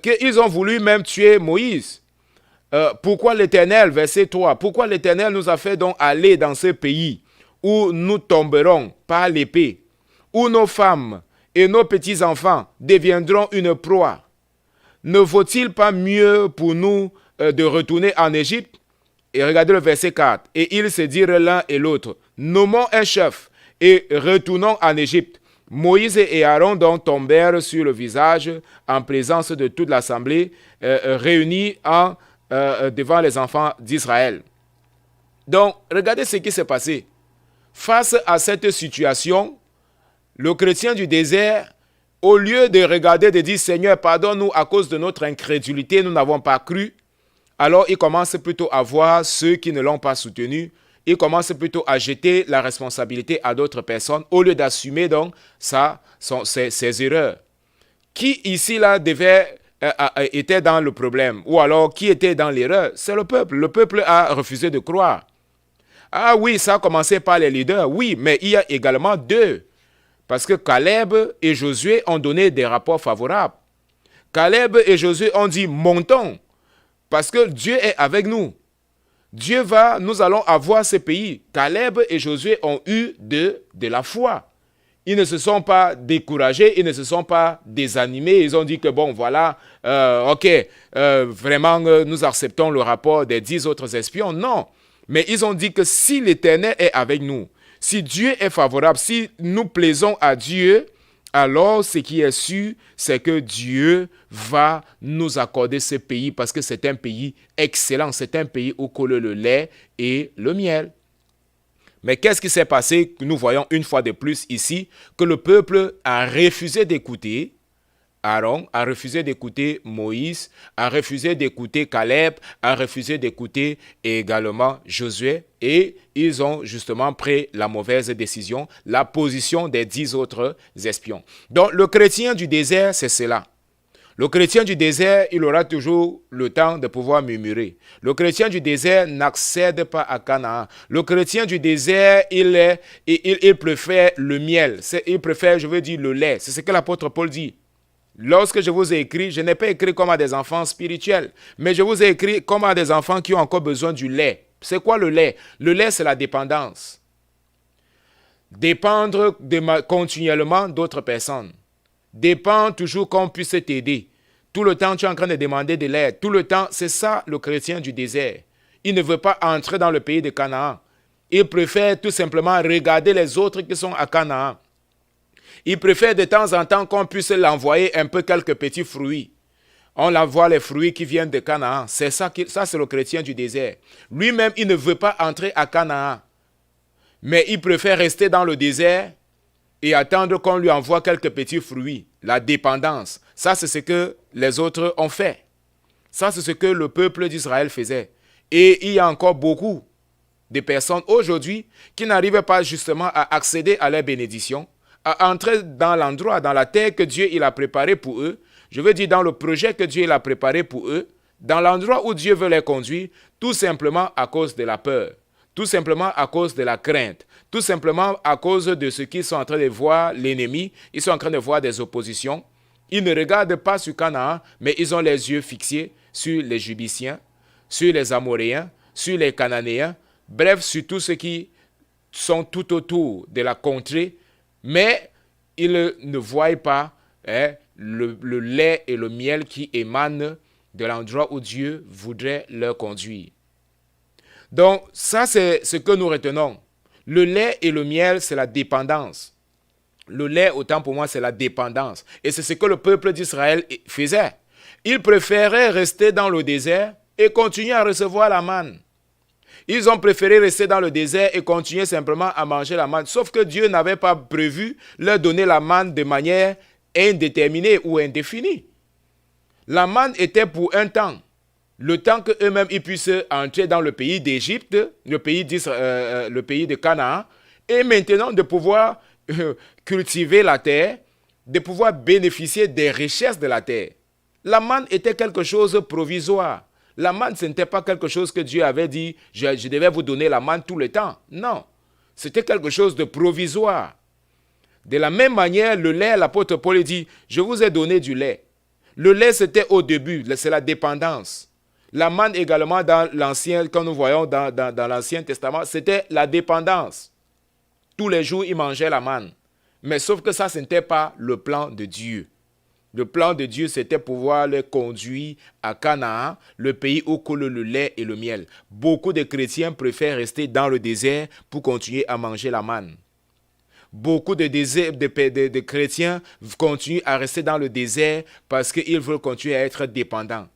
Qu'ils ont voulu même tuer Moïse. Pourquoi l'Éternel, verset 3, pourquoi l'Éternel nous a fait donc aller dans ce pays où nous tomberons par l'épée, où nos femmes et nos petits-enfants deviendront une proie. Ne vaut-il pas mieux pour nous de retourner en Égypte? Et regardez le verset 4. Et ils se dirent l'un et l'autre, nommons un chef et retournons en Égypte. Moïse et Aaron donc tombèrent sur le visage en présence de toute l'assemblée réunie devant les enfants d'Israël. Donc, regardez ce qui s'est passé. Face à cette situation, le chrétien du désert, au lieu de regarder et de dire « Seigneur, pardonne-nous à cause de notre incrédulité, nous n'avons pas cru », alors il commence plutôt à voir ceux qui ne l'ont pas soutenu. Il commence plutôt à jeter la responsabilité à d'autres personnes au lieu d'assumer donc ses erreurs. Qui ici là était dans le problème ou alors qui était dans l'erreur? C'est le peuple. Le peuple a refusé de croire. Ah oui, ça a commencé par les leaders, oui, mais il y a également deux. Parce que Caleb et Josué ont donné des rapports favorables. Caleb et Josué ont dit montons parce que Dieu est avec nous. Nous allons avoir ce pays. Caleb et Josué ont eu de la foi. Ils ne se sont pas découragés, ils ne se sont pas désanimés. Ils ont dit que bon, voilà, vraiment, nous acceptons le rapport des 10 autres espions. Non, mais ils ont dit que si l'Éternel est avec nous, si Dieu est favorable, si nous plaisons à Dieu, alors ce qui est sûr, c'est que Dieu va nous accorder ce pays parce que c'est un pays excellent, c'est un pays où coule le lait et le miel. Mais qu'est-ce qui s'est passé? Nous voyons une fois de plus ici que le peuple a refusé d'écouter Aaron, a refusé d'écouter Moïse, a refusé d'écouter Caleb, a refusé d'écouter également Josué et ils ont justement pris la mauvaise décision, la position des 10 autres espions. Donc le chrétien du désert, c'est cela. Le chrétien du désert, il aura toujours le temps de pouvoir murmurer. Le chrétien du désert n'accède pas à Canaan. Le chrétien du désert, il préfère le miel. Il préfère, je veux dire, le lait. C'est ce que l'apôtre Paul dit. Lorsque je vous ai écrit, je n'ai pas écrit comme à des enfants spirituels, mais je vous ai écrit comme à des enfants qui ont encore besoin du lait. C'est quoi le lait? Le lait, c'est la dépendance. Dépendre continuellement d'autres personnes. Dépendre toujours qu'on puisse t'aider. Tout le temps, tu es en train de demander de l'aide. Tout le temps, c'est ça le chrétien du désert. Il ne veut pas entrer dans le pays de Canaan. Il préfère tout simplement regarder les autres qui sont à Canaan. Il préfère de temps en temps qu'on puisse l'envoyer un peu quelques petits fruits. On l'envoie les fruits qui viennent de Canaan. C'est ça, c'est le chrétien du désert. Lui-même, il ne veut pas entrer à Canaan. Mais il préfère rester dans le désert et attendre qu'on lui envoie quelques petits fruits. La dépendance. Ça, c'est ce que les autres ont fait. Ça, c'est ce que le peuple d'Israël faisait. Et il y a encore beaucoup de personnes aujourd'hui qui n'arrivent pas justement à accéder à leur bénédiction, à entrer dans l'endroit, dans la terre que Dieu il a préparé pour eux. Je veux dire dans le projet que Dieu il a préparé pour eux, dans l'endroit où Dieu veut les conduire, tout simplement à cause de la peur, tout simplement à cause de la crainte, tout simplement à cause de ce qu'ils sont en train de voir l'ennemi, ils sont en train de voir des oppositions. Ils ne regardent pas sur Canaan, mais ils ont les yeux fixés sur les Jubiciens, sur les Amoréens, sur les Cananéens, bref, sur tous ceux qui sont tout autour de la contrée, mais ils ne voient pas le lait et le miel qui émanent de l'endroit où Dieu voudrait leur conduire. Donc, ça, c'est ce que nous retenons. Le lait et le miel, c'est la dépendance. Le lait, autant pour moi, c'est la dépendance. Et c'est ce que le peuple d'Israël faisait. Ils préféraient rester dans le désert et continuer à recevoir la manne. Ils ont préféré rester dans le désert et continuer simplement à manger la manne. Sauf que Dieu n'avait pas prévu leur donner la manne de manière indéterminée ou indéfinie. La manne était pour un temps. Le temps qu'eux-mêmes ils puissent entrer dans le pays d'Égypte, le pays de Canaan, et maintenant de pouvoir cultiver la terre, de pouvoir bénéficier des richesses de la terre. La manne était quelque chose de provisoire. La manne, ce n'était pas quelque chose que Dieu avait dit, je devais vous donner la manne tout le temps. Non, c'était quelque chose de provisoire. De la même manière, le lait, l'apôtre Paul dit, je vous ai donné du lait. Le lait, c'était au début, c'est la dépendance. La manne également dans l'ancien, quand nous voyons dans l'Ancien Testament, c'était la dépendance. Tous les jours, ils mangeaient la manne. Mais sauf que ça, ce n'était pas le plan de Dieu. Le plan de Dieu, c'était pouvoir les conduire à Canaan, le pays où coule le lait et le miel. Beaucoup de chrétiens préfèrent rester dans le désert pour continuer à manger la manne. Beaucoup de chrétiens continuent à rester dans le désert parce qu'ils veulent continuer à être dépendants.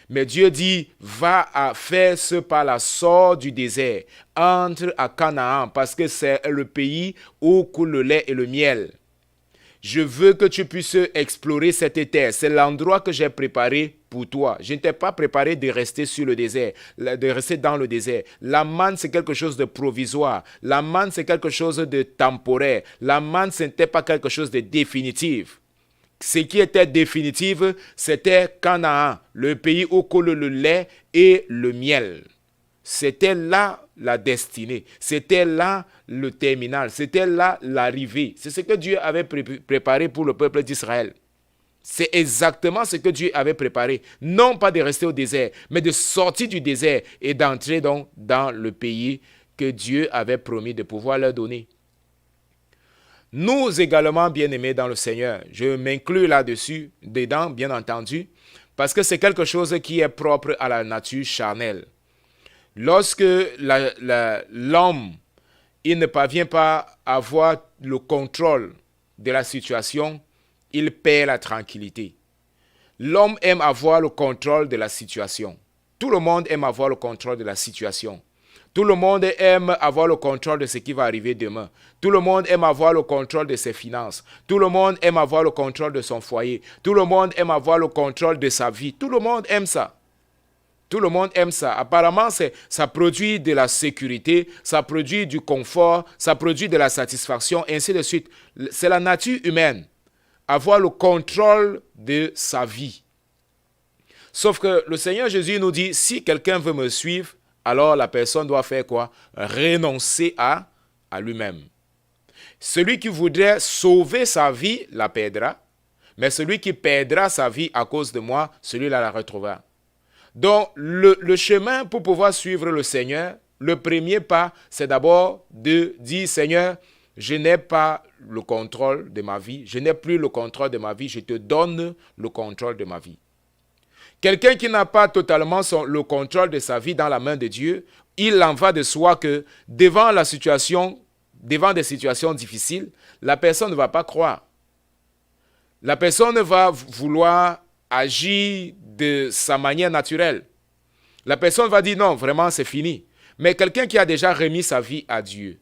Mais Dieu dit, va à faire ce pas-là, sors du désert, entre à Canaan, parce que c'est le pays où coule le lait et le miel. Je veux que tu puisses explorer cette terre. C'est l'endroit que j'ai préparé pour toi. Je ne t'ai pas préparé de rester sur le désert, de rester dans le désert. La manne, c'est quelque chose de provisoire. La manne, c'est quelque chose de temporaire. La manne, ce n'était pas quelque chose de définitif. Ce qui était définitif, c'était Canaan, le pays où coule le lait et le miel. C'était là la destinée, c'était là le terminal, c'était là l'arrivée. C'est ce que Dieu avait préparé pour le peuple d'Israël. C'est exactement ce que Dieu avait préparé. Non pas de rester au désert, mais de sortir du désert et d'entrer donc dans le pays que Dieu avait promis de pouvoir leur donner. Nous également, bien-aimés dans le Seigneur, je m'inclus là-dessus, dedans, bien entendu, parce que c'est quelque chose qui est propre à la nature charnelle. Lorsque l'homme, il ne parvient pas à avoir le contrôle de la situation, il perd la tranquillité. L'homme aime avoir le contrôle de la situation. Tout le monde aime avoir le contrôle de la situation. Tout le monde aime avoir le contrôle de ce qui va arriver demain. Tout le monde aime avoir le contrôle de ses finances. Tout le monde aime avoir le contrôle de son foyer. Tout le monde aime avoir le contrôle de sa vie. Tout le monde aime ça. Tout le monde aime ça. Apparemment, ça produit de la sécurité, ça produit du confort, ça produit de la satisfaction, ainsi de suite. C'est la nature humaine. Avoir le contrôle de sa vie. Sauf que le Seigneur Jésus nous dit, si quelqu'un veut me suivre, alors la personne doit faire quoi? Renoncer à lui-même. Celui qui voudrait sauver sa vie la perdra, mais celui qui perdra sa vie à cause de moi, celui-là la retrouvera. Donc, le chemin pour pouvoir suivre le Seigneur, le premier pas, c'est d'abord de dire, Seigneur, je n'ai pas le contrôle de ma vie, je n'ai plus le contrôle de ma vie, je te donne le contrôle de ma vie. Quelqu'un qui n'a pas totalement le contrôle de sa vie dans la main de Dieu, il en va de soi que devant des situations difficiles, la personne ne va pas croire. La personne va vouloir agir de sa manière naturelle. La personne va dire non, vraiment c'est fini. Mais quelqu'un qui a déjà remis sa vie à Dieu,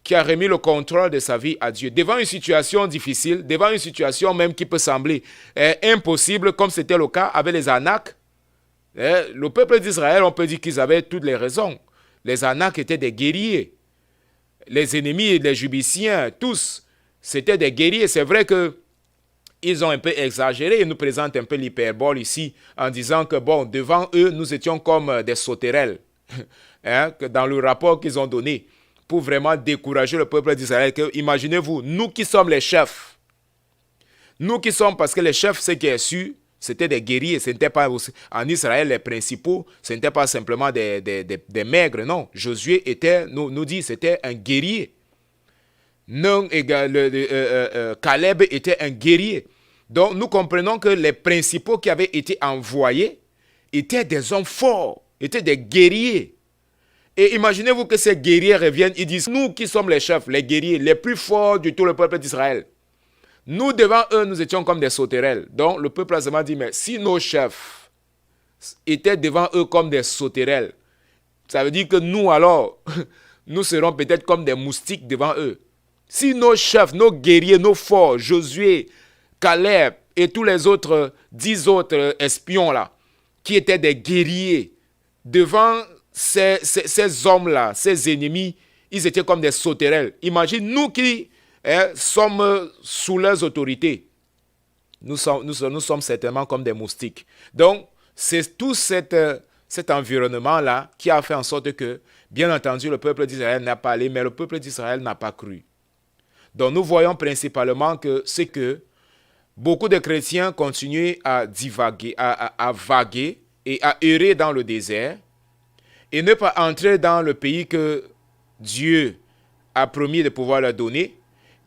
qui a remis le contrôle de sa vie à Dieu, devant une situation difficile, devant une situation même qui peut sembler impossible, comme c'était le cas avec les Anak, le peuple d'Israël, on peut dire qu'ils avaient toutes les raisons. Les Anak étaient des guerriers. Les ennemis, les Jubiciens, tous, c'était des guerriers. C'est vrai qu'ils ont un peu exagéré, ils nous présentent un peu l'hyperbole ici, en disant que bon, devant eux, nous étions comme des sauterelles, dans le rapport qu'ils ont donné, pour vraiment décourager le peuple d'Israël. Imaginez-vous, nous qui sommes les chefs, nous qui sommes, parce que les chefs, ce qui est sûr, c'était des guerriers, ce n'était pas en Israël les principaux, ce n'était pas simplement des maigres, non. Josué nous dit, c'était un guerrier. Caleb était un guerrier. Donc nous comprenons que les principaux qui avaient été envoyés étaient des hommes forts, étaient des guerriers. Et imaginez-vous que ces guerriers reviennent, ils disent, nous qui sommes les chefs, les guerriers, les plus forts de tout le peuple d'Israël, nous devant eux, nous étions comme des sauterelles. Donc le peuple a dit, mais si nos chefs étaient devant eux comme des sauterelles, ça veut dire que nous alors, nous serons peut-être comme des moustiques devant eux. Si nos chefs, nos guerriers, nos forts, Josué, Caleb et tous les autres, 10 autres espions là, qui étaient des guerriers, devant ces hommes-là, ces ennemis, ils étaient comme des sauterelles. Imagine, nous qui sommes sous leurs autorités, nous sommes certainement comme des moustiques. Donc, c'est tout cet environnement-là qui a fait en sorte que, bien entendu, le peuple d'Israël n'a pas allé, mais le peuple d'Israël n'a pas cru. Donc, nous voyons principalement que c'est que beaucoup de chrétiens continuent à divaguer, à vaguer et à errer dans le désert, et ne pas entrer dans le pays que Dieu a promis de pouvoir leur donner,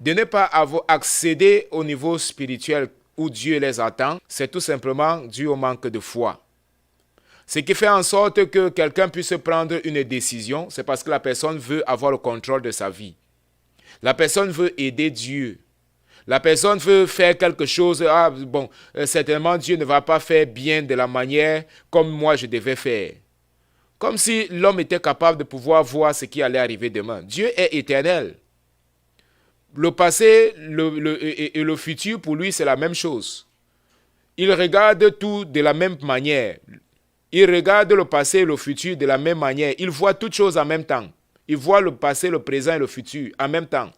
de ne pas avoir accédé au niveau spirituel où Dieu les attend, c'est tout simplement dû au manque de foi. Ce qui fait en sorte que quelqu'un puisse prendre une décision, c'est parce que la personne veut avoir le contrôle de sa vie. La personne veut aider Dieu. La personne veut faire quelque chose. Certainement Dieu ne va pas faire bien de la manière comme moi je devais faire. Comme si l'homme était capable de pouvoir voir ce qui allait arriver demain. Dieu est éternel. Le passé et le futur, pour lui, c'est la même chose. Il regarde tout de la même manière. Il regarde le passé et le futur de la même manière. Il voit toutes choses en même temps. Il voit le passé, le présent et le futur en même temps.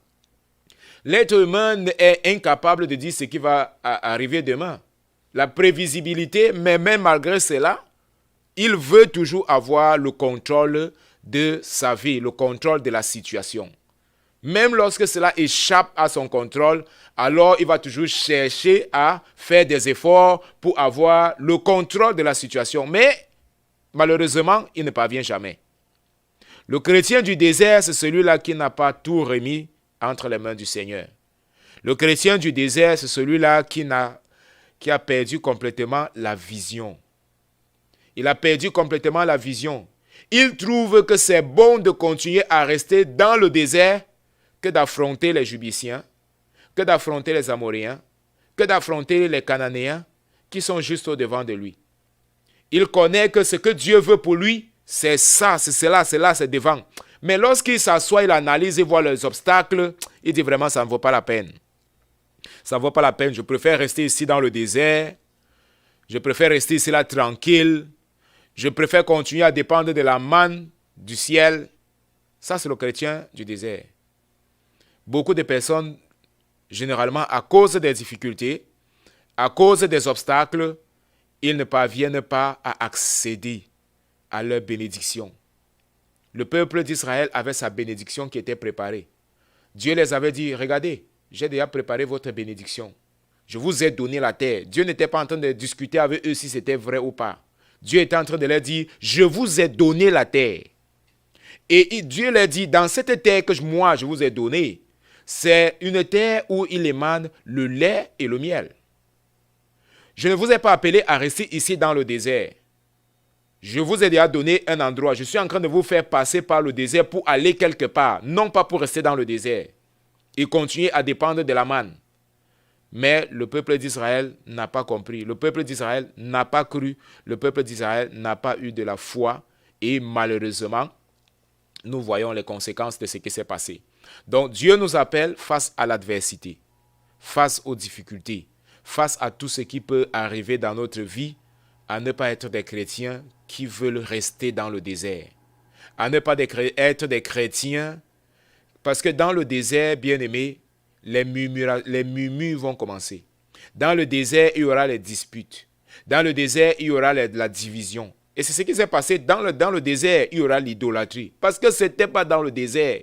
L'être humain est incapable de dire ce qui va arriver demain. La prévisibilité, mais même malgré cela, il veut toujours avoir le contrôle de sa vie, le contrôle de la situation. Même lorsque cela échappe à son contrôle, alors il va toujours chercher à faire des efforts pour avoir le contrôle de la situation. Mais malheureusement, il ne parvient jamais. Le chrétien du désert, c'est celui-là qui n'a pas tout remis entre les mains du Seigneur. Le chrétien du désert, c'est celui-là qui a perdu complètement la vision. Il a perdu complètement la vision. Il trouve que c'est bon de continuer à rester dans le désert que d'affronter les Jubiciens, que d'affronter les Amoréens, que d'affronter les Cananéens qui sont juste au-devant de lui. Il connaît que ce que Dieu veut pour lui, c'est ça, c'est cela, c'est là, c'est devant. Mais lorsqu'il s'assoit, il analyse et voit les obstacles, il dit vraiment ça ne vaut pas la peine. Ça ne vaut pas la peine, je préfère rester ici dans le désert, je préfère rester ici là tranquille, je préfère continuer à dépendre de la manne du ciel. Ça, c'est le chrétien du désert. Beaucoup de personnes, généralement, à cause des difficultés, à cause des obstacles, ils ne parviennent pas à accéder à leur bénédiction. Le peuple d'Israël avait sa bénédiction qui était préparée. Dieu les avait dit, regardez, j'ai déjà préparé votre bénédiction. Je vous ai donné la terre. Dieu n'était pas en train de discuter avec eux si c'était vrai ou pas. Dieu était en train de leur dire, je vous ai donné la terre. Et Dieu leur dit, dans cette terre que moi je vous ai donnée, c'est une terre où il émane le lait et le miel. Je ne vous ai pas appelé à rester ici dans le désert. Je vous ai déjà donné un endroit. Je suis en train de vous faire passer par le désert pour aller quelque part, non pas pour rester dans le désert et continuer à dépendre de la manne. Mais le peuple d'Israël n'a pas compris. Le peuple d'Israël n'a pas cru. Le peuple d'Israël n'a pas eu de la foi. Et malheureusement, nous voyons les conséquences de ce qui s'est passé. Donc Dieu nous appelle face à l'adversité, face aux difficultés, face à tout ce qui peut arriver dans notre vie, à ne pas être des chrétiens qui veulent rester dans le désert, à ne pas être des chrétiens, parce que dans le désert, bien-aimés, les murmures vont commencer. Dans le désert, il y aura les disputes. Dans le désert, il y aura la division. Et c'est ce qui s'est passé dans le désert, il y aura l'idolâtrie. Parce que ce n'était pas dans le désert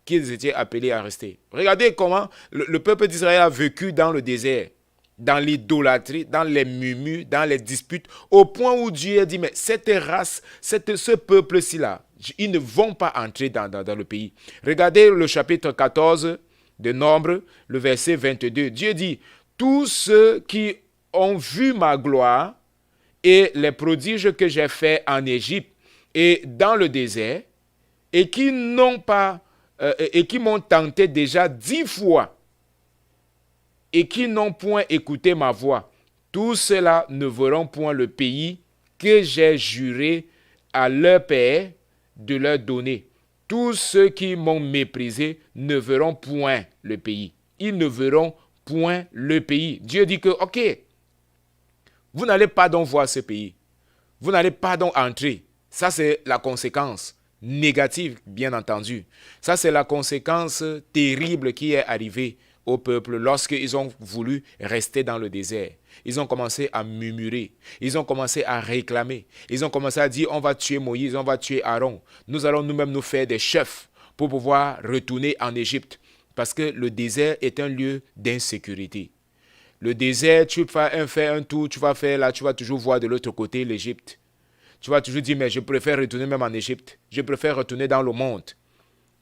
qu'ils étaient appelés à rester. Regardez comment le peuple d'Israël a vécu dans le désert, dans l'idolâtrie, dans les murmures, dans les disputes, au point où Dieu a dit, mais cette race, ce peuple-ci là, ils ne vont pas entrer dans le pays. Regardez le chapitre 14 de Nombre, le verset 22. Dieu dit, tous ceux qui ont vu ma gloire et les prodiges que j'ai faits en Égypte et dans le désert, et qui n'ont pas et qui m'ont tenté déjà 10 fois, et qui n'ont point écouté ma voix, tous ceux-là ne verront point le pays que j'ai juré à leur père de leur donner. Tous ceux qui m'ont méprisé ne verront point le pays. Ils ne verront point le pays. Dieu dit que, ok, vous n'allez pas donc voir ce pays. Vous n'allez pas donc entrer. Ça, c'est la conséquence négative, bien entendu. Ça, c'est la conséquence terrible qui est arrivée au peuple lorsqu'ils ont voulu rester dans le désert. Ils ont commencé à murmurer. Ils ont commencé à réclamer. Ils ont commencé à dire, on va tuer Moïse, on va tuer Aaron. Nous allons nous-mêmes nous faire des chefs pour pouvoir retourner en Égypte. Parce que le désert est un lieu d'insécurité. Le désert, tu vas faire un tour, tu vas faire là, tu vas toujours voir de l'autre côté l'Égypte. Tu vas toujours dire, mais je préfère retourner même en Égypte. Je préfère retourner dans le monde.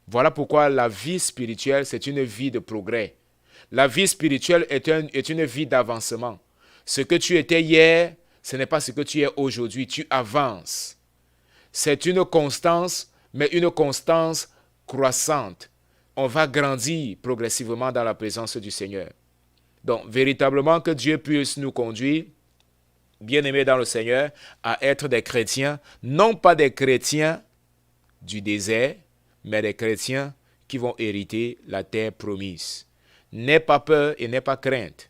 Voilà pourquoi la vie spirituelle, c'est une vie de progrès. La vie spirituelle est une vie d'avancement. Ce que tu étais hier, ce n'est pas ce que tu es aujourd'hui. Tu avances. C'est une constance, mais une constance croissante. On va grandir progressivement dans la présence du Seigneur. Donc, véritablement, que Dieu puisse nous conduire, bien-aimés dans le Seigneur, à être des chrétiens, non pas des chrétiens du désert, mais des chrétiens qui vont hériter la terre promise. N'aie pas peur et n'aie pas crainte.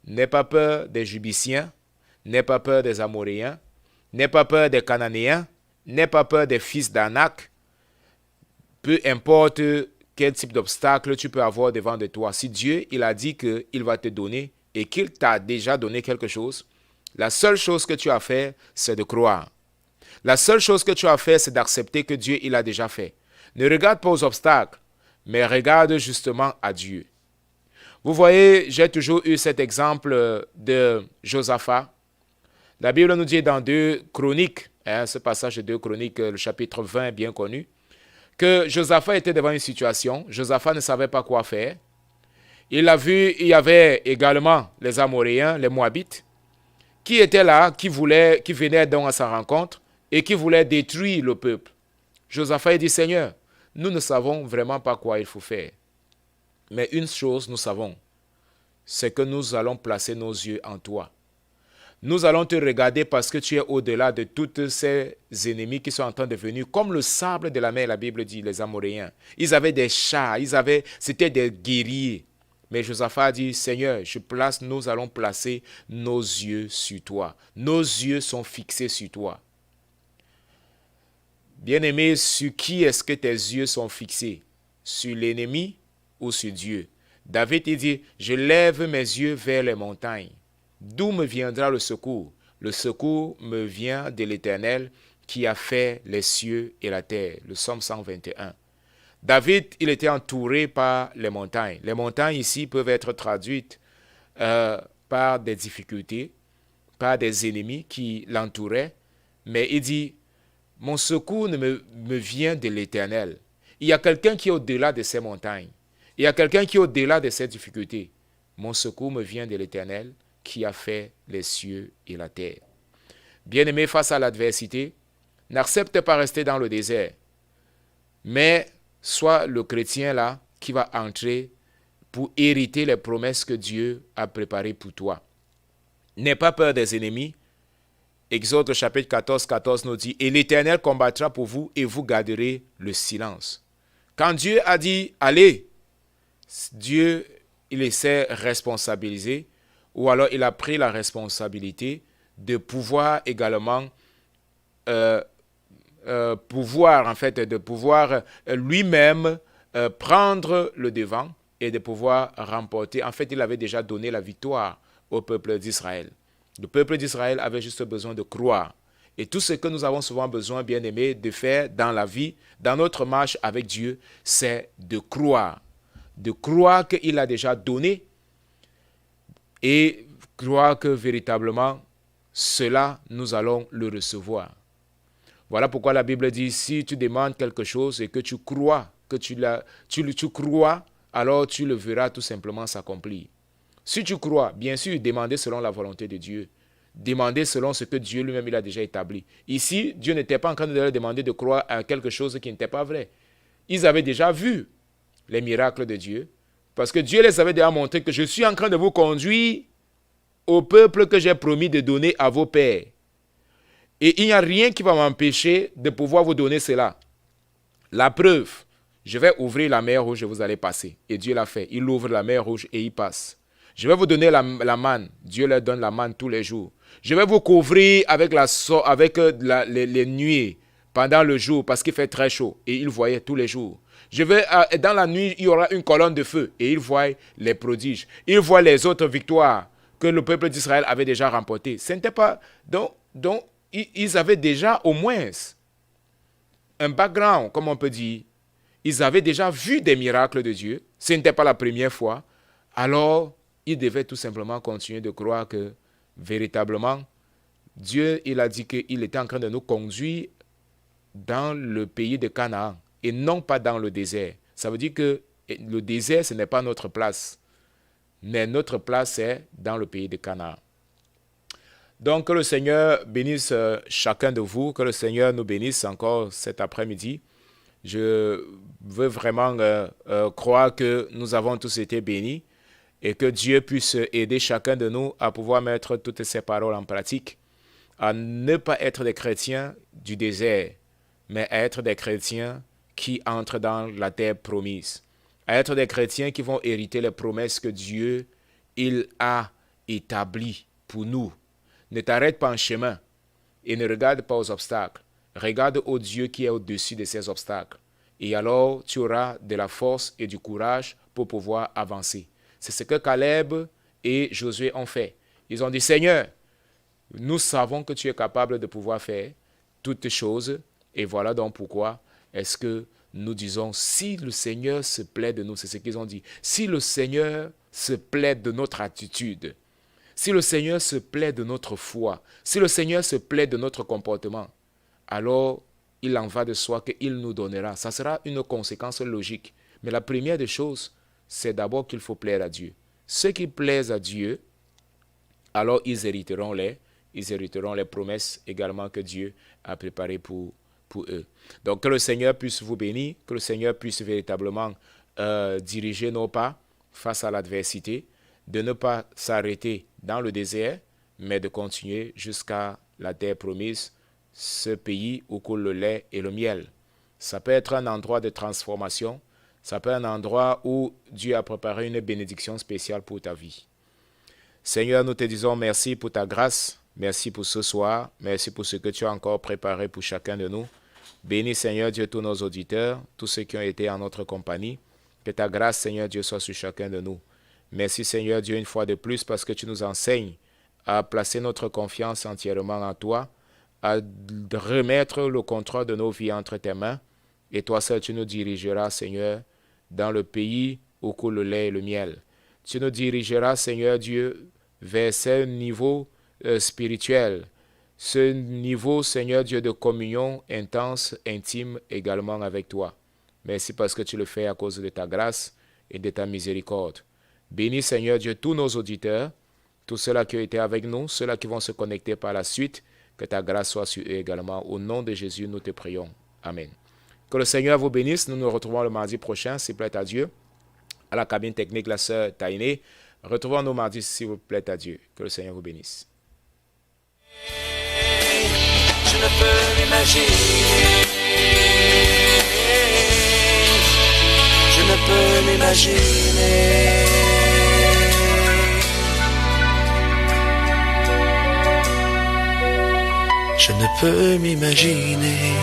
N'aie pas peur des Jubiciens, n'aie pas peur des Amoréens, n'aie pas peur des Cananéens, n'aie pas peur des fils d'Anak. Peu importe quel type d'obstacle tu peux avoir devant de toi. Si Dieu, il a dit qu'il va te donner et qu'il t'a déjà donné quelque chose, la seule chose que tu as à faire, c'est de croire. La seule chose que tu as à faire, c'est d'accepter que Dieu, il a déjà fait. Ne regarde pas aux obstacles, mais regarde justement à Dieu. Vous voyez, j'ai toujours eu cet exemple de Josaphat. La Bible nous dit dans 2 Chroniques, ce passage de 2 Chroniques, le chapitre 20 bien connu, que Josaphat était devant une situation. Josaphat ne savait pas quoi faire. Il a vu, il y avait également les Amoréens, les Moabites, qui étaient là, qui venaient donc à sa rencontre et qui voulaient détruire le peuple. Josaphat dit, Seigneur, nous ne savons vraiment pas quoi il faut faire. Mais une chose nous savons, c'est que nous allons placer nos yeux en toi. Nous allons te regarder parce que tu es au-delà de tous ces ennemis qui sont en train de venir, comme le sable de la mer, la Bible dit, les Amoréens. Ils avaient des chars, c'était des guerriers. Mais Josaphat dit, Seigneur, nous allons placer nos yeux sur toi. Nos yeux sont fixés sur toi. Bien-aimé, sur qui est-ce que tes yeux sont fixés? Sur l'ennemi ou sur Dieu? David dit, je lève mes yeux vers les montagnes. D'où me viendra le secours? Le secours me vient de l'Éternel qui a fait les cieux et la terre. Le psaume 121. David, il était entouré par les montagnes. Les montagnes ici peuvent être traduites par des difficultés, par des ennemis qui l'entouraient. Mais il dit, mon secours me vient de l'Éternel. Il y a quelqu'un qui est au-delà de ces montagnes. Il y a quelqu'un qui est au-delà de ces difficultés. Mon secours me vient de l'Éternel qui a fait les cieux et la terre. Bien-aimé, face à l'adversité, n'accepte pas rester dans le désert, mais sois le chrétien là qui va entrer pour hériter les promesses que Dieu a préparées pour toi. N'aie pas peur des ennemis. Exode chapitre 14, 14 nous dit, « Et l'Éternel combattra pour vous et vous garderez le silence. » Quand Dieu a dit, « Allez », Dieu, il s'est responsabilisé, ou alors il a pris la responsabilité de pouvoir également lui-même prendre le devant et de pouvoir remporter. En fait, il avait déjà donné la victoire au peuple d'Israël. Le peuple d'Israël avait juste besoin de croire. Et tout ce que nous avons souvent besoin, bien-aimés, de faire dans la vie, dans notre marche avec Dieu, c'est de croire. De croire qu'il a déjà donné et croire que véritablement, cela, nous allons le recevoir. Voilà pourquoi la Bible dit, si tu demandes quelque chose et que tu crois, tu crois, alors tu le verras tout simplement s'accomplir. Si tu crois, bien sûr, demandez selon la volonté de Dieu. Demandez selon ce que Dieu lui-même il a déjà établi. Ici, Dieu n'était pas en train de leur demander de croire à quelque chose qui n'était pas vrai. Ils avaient déjà vu les miracles de Dieu, parce que Dieu les avait déjà montré que je suis en train de vous conduire au peuple que j'ai promis de donner à vos pères. Et il n'y a rien qui va m'empêcher de pouvoir vous donner cela. La preuve, je vais ouvrir la mer rouge et vous allez passer. Et Dieu l'a fait. Il ouvre la mer rouge et il passe. Je vais vous donner la manne. Dieu leur donne la manne tous les jours. Je vais vous couvrir avec les nuées pendant le jour parce qu'il fait très chaud. Et il voyait tous les jours. Dans la nuit, il y aura une colonne de feu. Et il voit les prodiges. Il voit les autres victoires que le peuple d'Israël avait déjà remportées. Ce n'était pas... Donc, ils avaient déjà au moins un background, comme on peut dire. Ils avaient déjà vu des miracles de Dieu. Ce n'était pas la première fois. Alors, ils devaient tout simplement continuer de croire que, véritablement, Dieu, il a dit qu'il était en train de nous conduire dans le pays de Canaan. et non pas dans le désert. Ça veut dire que le désert, ce n'est pas notre place, mais notre place est dans le pays de Canaan. Donc, que le Seigneur bénisse chacun de vous, que le Seigneur nous bénisse encore cet après-midi. Je veux vraiment croire que nous avons tous été bénis et que Dieu puisse aider chacun de nous à pouvoir mettre toutes ces paroles en pratique, à ne pas être des chrétiens du désert, mais à être des chrétiens qui entrent dans la terre promise, à être des chrétiens qui vont hériter les promesses que Dieu il a établies pour nous. Ne t'arrête pas en chemin et ne regarde pas aux obstacles. Regarde au Dieu qui est au-dessus de ces obstacles. Et alors, tu auras de la force et du courage pour pouvoir avancer. C'est ce que Caleb et Josué ont fait. Ils ont dit, Seigneur, nous savons que tu es capable de pouvoir faire toutes choses. Et voilà donc pourquoi est-ce que nous disons, si le Seigneur se plaît de nous, c'est ce qu'ils ont dit. Si le Seigneur se plaît de notre attitude, si le Seigneur se plaît de notre foi, si le Seigneur se plaît de notre comportement, alors il en va de soi qu'il nous donnera. Ça sera une conséquence logique. Mais la première des choses, c'est d'abord qu'il faut plaire à Dieu. Ceux qui plaisent à Dieu, alors ils hériteront les promesses également que Dieu a préparées pour eux. Donc que le Seigneur puisse vous bénir, que le Seigneur puisse véritablement diriger nos pas face à l'adversité, de ne pas s'arrêter dans le désert, mais de continuer jusqu'à la terre promise, ce pays où coule le lait et le miel. Ça peut être un endroit de transformation, ça peut être un endroit où Dieu a préparé une bénédiction spéciale pour ta vie. Seigneur, nous te disons merci pour ta grâce, merci pour ce soir, merci pour ce que tu as encore préparé pour chacun de nous. Bénis, Seigneur Dieu, tous nos auditeurs, tous ceux qui ont été en notre compagnie. Que ta grâce, Seigneur Dieu, soit sur chacun de nous. Merci, Seigneur Dieu, une fois de plus, parce que tu nous enseignes à placer notre confiance entièrement en toi, à remettre le contrôle de nos vies entre tes mains. Et toi seul, tu nous dirigeras, Seigneur, dans le pays où coule le lait et le miel. Tu nous dirigeras, Seigneur Dieu, vers ce niveau spirituel, ce niveau, Seigneur Dieu, de communion intense, intime également avec toi. Merci parce que tu le fais à cause de ta grâce et de ta miséricorde. Bénis, Seigneur Dieu, tous nos auditeurs, tous ceux-là qui ont été avec nous, ceux-là qui vont se connecter par la suite, que ta grâce soit sur eux également. Au nom de Jésus, nous te prions. Amen. Que le Seigneur vous bénisse. Nous nous retrouvons le mardi prochain, s'il plaît à Dieu. À la cabine technique, la sœur Taïné. Retrouvons-nous mardi, s'il vous plaît à Dieu. Que le Seigneur vous bénisse. Je ne peux m'imaginer. Je ne peux m'imaginer. Je ne peux m'imaginer.